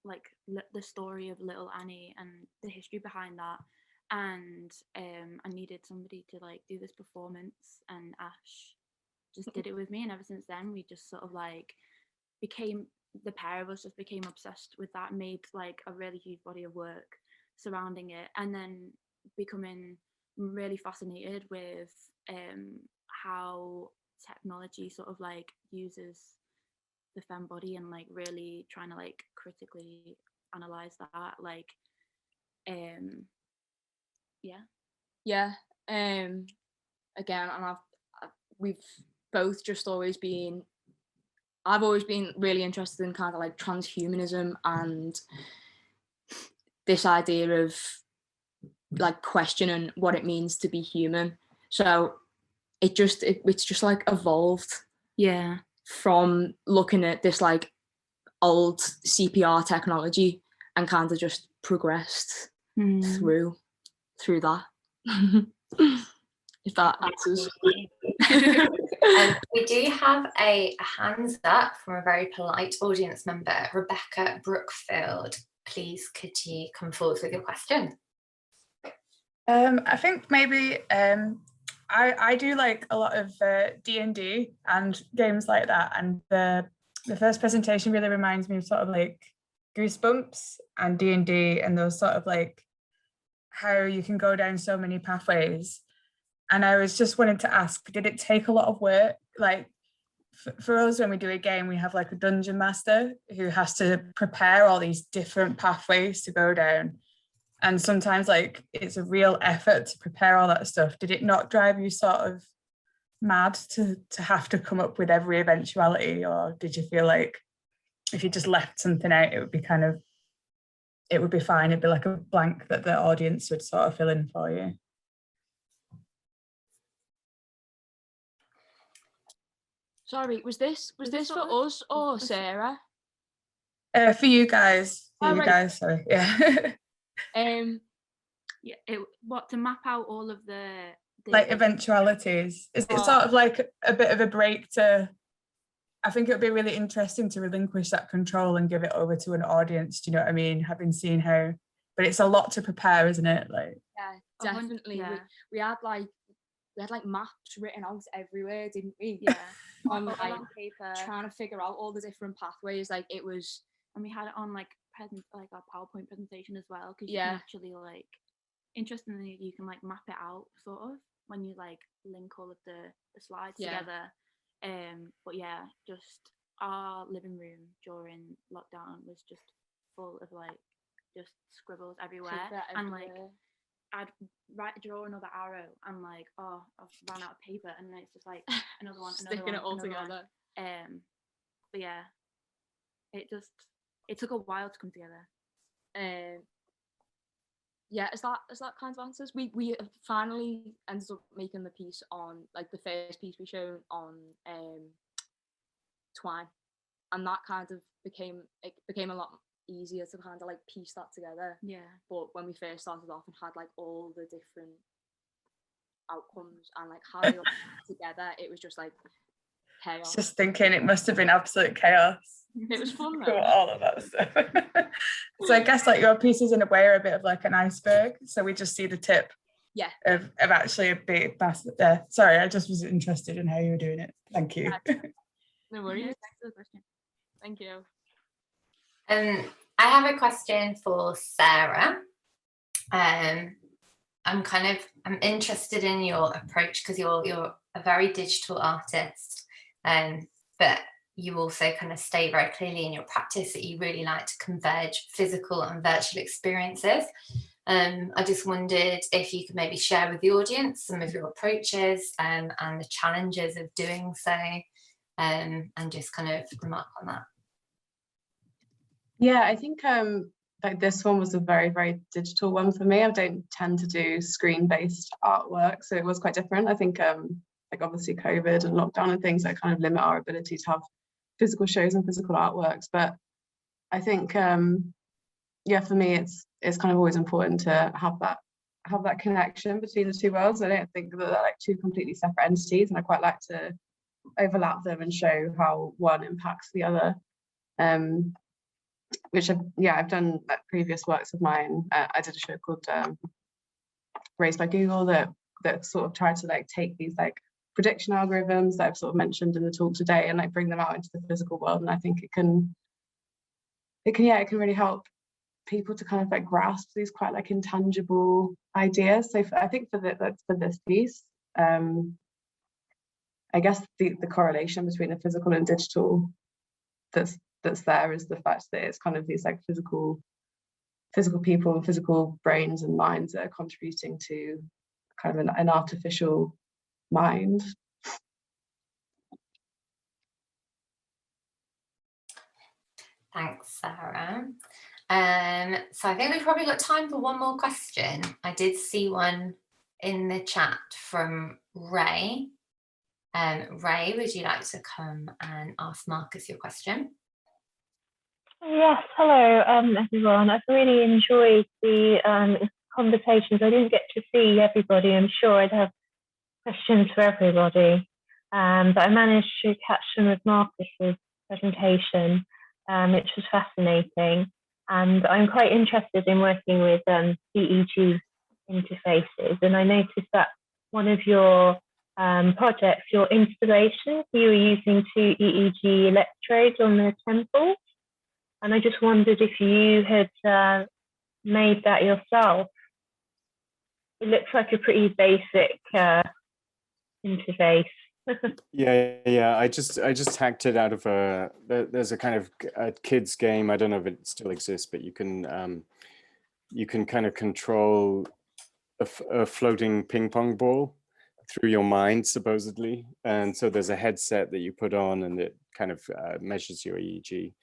like the story of Little Annie and the history behind that, and I needed somebody to like do this performance, and Ash just did it with me, and ever since then we just sort of like the pair of us just became obsessed with that, made like a really huge body of work surrounding it, and then becoming really fascinated with how technology sort of like uses the femme body, and like really trying to like critically analyze that, like again, and we've both just always been, I've always been really interested in kind of like transhumanism and this idea of like questioning what it means to be human. So it's just like evolved from looking at this like old CPR technology and kind of just progressed through that. If that answers. We do have a hands up from a very polite audience member, Rebecca Brookfield. Please, could you come forward with your question? I think maybe I do like a lot of D&D and games like that, and the first presentation really reminds me of sort of like Goosebumps and D&D, and those sort of like how you can go down so many pathways. And I was just wanting to ask, did it take a lot of work? Like for us, when we do a game, we have like a dungeon master who has to prepare all these different pathways to go down. And sometimes like it's a real effort to prepare all that stuff. Did it not drive you sort of mad to have to come up with every eventuality? Or did you feel like if you just left something out, it would be fine? It'd be like a blank that the audience would sort of fill in for you. Sorry, was this for us or Sarah? For you guys. Right. Sorry. Yeah. What, to map out all of the like eventualities. Is it sort of like a bit of a break to? I think it would be really interesting to relinquish that control and give it over to an audience. Do you know what I mean? Having seen how, but it's a lot to prepare, isn't it? Like. Yeah, definitely. Yeah. We had like maps written out everywhere, didn't we? Yeah. On like paper, trying to figure out all the different pathways. Like it was, and we had it on like our PowerPoint presentation as well, because you Yeah. can actually like, interestingly, you can like map it out sort of when you like link all of the slides Yeah. together. But yeah, just our living room during lockdown was just full of like just scribbles everywhere. Paper And like everywhere. I'd draw another arrow and like, oh, I've run out of paper, and then it's just like another one, Sticking it all together. But yeah, it took a while to come together. Yeah, is that kind of answers? We finally ended up making the piece on like the first piece we showed on Twine, and that kind of became a lot easier to kind of like piece that together. Yeah. But when we first started off and had like all the different outcomes and like how they all together, it was just like chaos. Just thinking it must have been absolute chaos. It was fun Cool, though. all of that stuff. So I guess like your pieces in a way are a bit of like an iceberg. So we just see the tip. Yeah. Of actually a big basket there. Sorry, I just was interested in how you were doing it. Thank you. No worries. Thanks for the question. Thank you. I have a question for Sarah. I'm interested in your approach because you're a very digital artist, but you also kind of state very clearly in your practice that you really like to converge physical and virtual experiences. I just wondered if you could maybe share with the audience some of your approaches and the challenges of doing so, and just kind of remark on that. Yeah, I think like this one was a very, very digital one for me. I don't tend to do screen-based artwork, so it was quite different. I think like obviously COVID and lockdown and things that kind of limit our ability to have physical shows and physical artworks. But I think yeah, for me it's kind of always important to have that connection between the two worlds. I don't think that they're like two completely separate entities, and I quite like to overlap them and show how one impacts the other. Which I've done like previous works of mine. I did a show called Raised by Google that sort of tried to like take these like prediction algorithms that I've sort of mentioned in the talk today and like bring them out into the physical world. And I think it can really help people to kind of like grasp these quite like intangible ideas. So I think for this piece, I guess the correlation between the physical and digital that's there is the fact that it's kind of these like physical people, physical brains and minds that are contributing to kind of an artificial mind. Thanks, Sarah. So I think we've probably got time for one more question. I did see one in the chat from Ray. Ray, would you like to come and ask Marcus your question? Yes, hello everyone. I've really enjoyed the conversations. I didn't get to see everybody. I'm sure I'd have questions for everybody, but I managed to catch some of Marcus's presentation, which was fascinating. And I'm quite interested in working with EEG interfaces. And I noticed that one of your projects, your installations, you were using 2 EEG electrodes on the temples. And I just wondered if you had made that yourself. It looks like a pretty basic interface. Yeah. I just hacked it out of there's a kind of a kids game. I don't know if it still exists, but you can kind of control a floating ping pong ball through your mind, supposedly. And so there's a headset that you put on, and it kind of measures your EEG.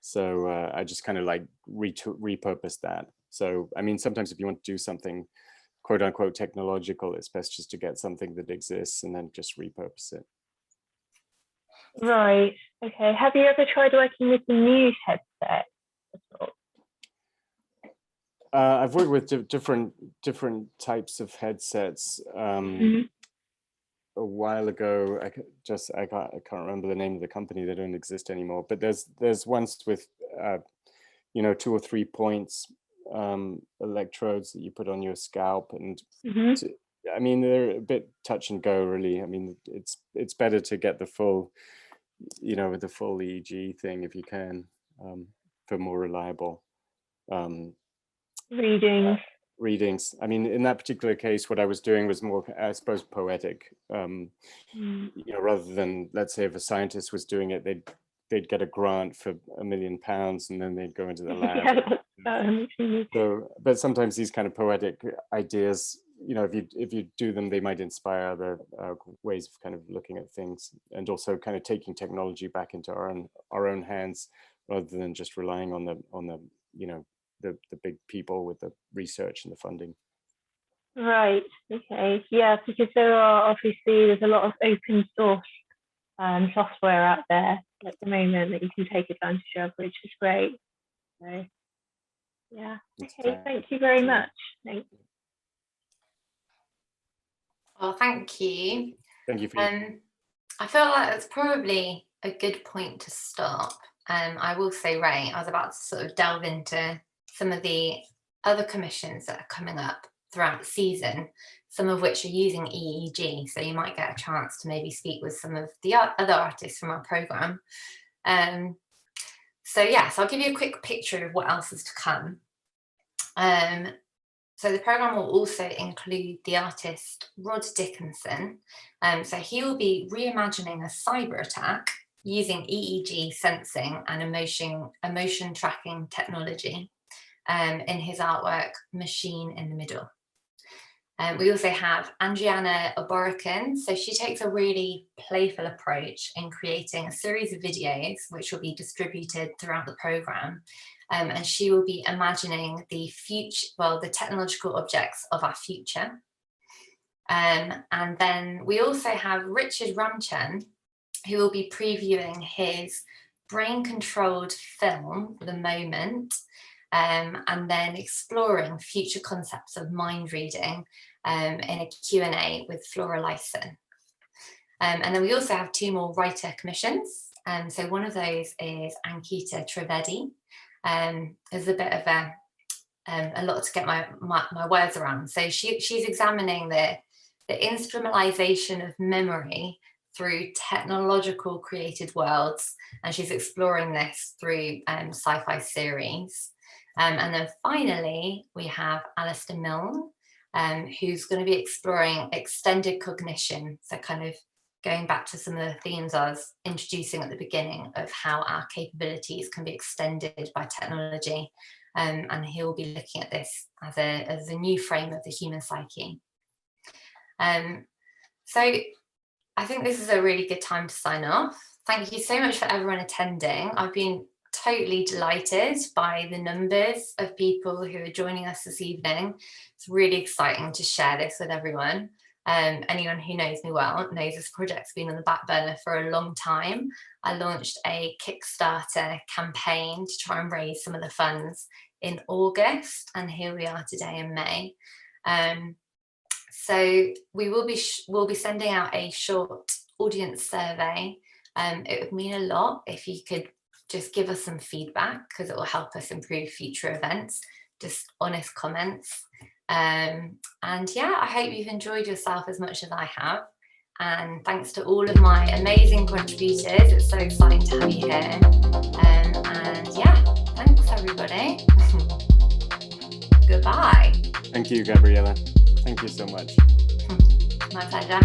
So I just kind of like repurposed that. So I mean, sometimes if you want to do something quote unquote technological, it's best just to get something that exists and then just repurpose it. Right. Okay. Have you ever tried working with the new headset at all? I've worked with different types of headsets. A while ago, I can't remember the name of the company. They don't exist anymore. But there's ones with 2 or 3 points electrodes that you put on your scalp, and I mean, they're a bit touch and go, really. I mean, it's better to get the full, with the full EEG thing if you can, for more reliable readings. I mean, in that particular case, what I was doing was more, I suppose, poetic. Rather than, let's say, if a scientist was doing it, they'd get a grant for £1 million, and then they'd go into the lab. So, but sometimes these kind of poetic ideas, if you do them, they might inspire other ways of kind of looking at things, and also kind of taking technology back into our own hands, rather than just relying on the big people with the research and the funding. Right. Okay. Yeah, because there's a lot of open source software out there at the moment that you can take advantage of, which is great. So, yeah. Okay. Thank you very much. Thanks. Well, thank you. Thank you for I feel like that's probably a good point to stop. I will say, Ray, I was about to sort of delve into some of the other commissions that are coming up throughout the season, some of which are using EEG. So you might get a chance to maybe speak with some of the other artists from our programme. So I'll give you a quick picture of what else is to come. So the programme will also include the artist Rod Dickinson. So he will be reimagining a cyber attack using EEG sensing and emotion tracking technology in his artwork, Machine in the Middle. We also have Andriana Oborican. So she takes a really playful approach in creating a series of videos which will be distributed throughout the programme. And she will be imagining the future, the technological objects of our future. And then we also have Richard Ramchan, who will be previewing his brain-controlled film, The Moment, and then exploring future concepts of mind reading in a Q&A with Flora Lyson. And then we also have 2 more writer commissions. So one of those is Ankita Trivedi. There's a bit of a lot to get my words around. So she's examining the instrumentalization of memory through technological created worlds, and she's exploring this through sci-fi series. And then finally, we have Alistair Milne, who's going to be exploring extended cognition, so kind of going back to some of the themes I was introducing at the beginning of how our capabilities can be extended by technology. And he'll be looking at this as a new frame of the human psyche. So I think this is a really good time to sign off. Thank you so much for everyone attending. I've been totally delighted by the numbers of people who are joining us this evening. It's really exciting to share this with everyone. Anyone who knows me well knows this project's been on the back burner for a long time. I launched a Kickstarter campaign to try and raise some of the funds in August, and here we are today in May. So we'll be sending out a short audience survey. It would mean a lot if you could just give us some feedback, because it will help us improve future events, just honest comments. And yeah, I hope you've enjoyed yourself as much as I have. And thanks to all of my amazing contributors. It's so exciting to have you here. And yeah, thanks everybody. Goodbye. Thank you, Gabriella. Thank you so much. My pleasure.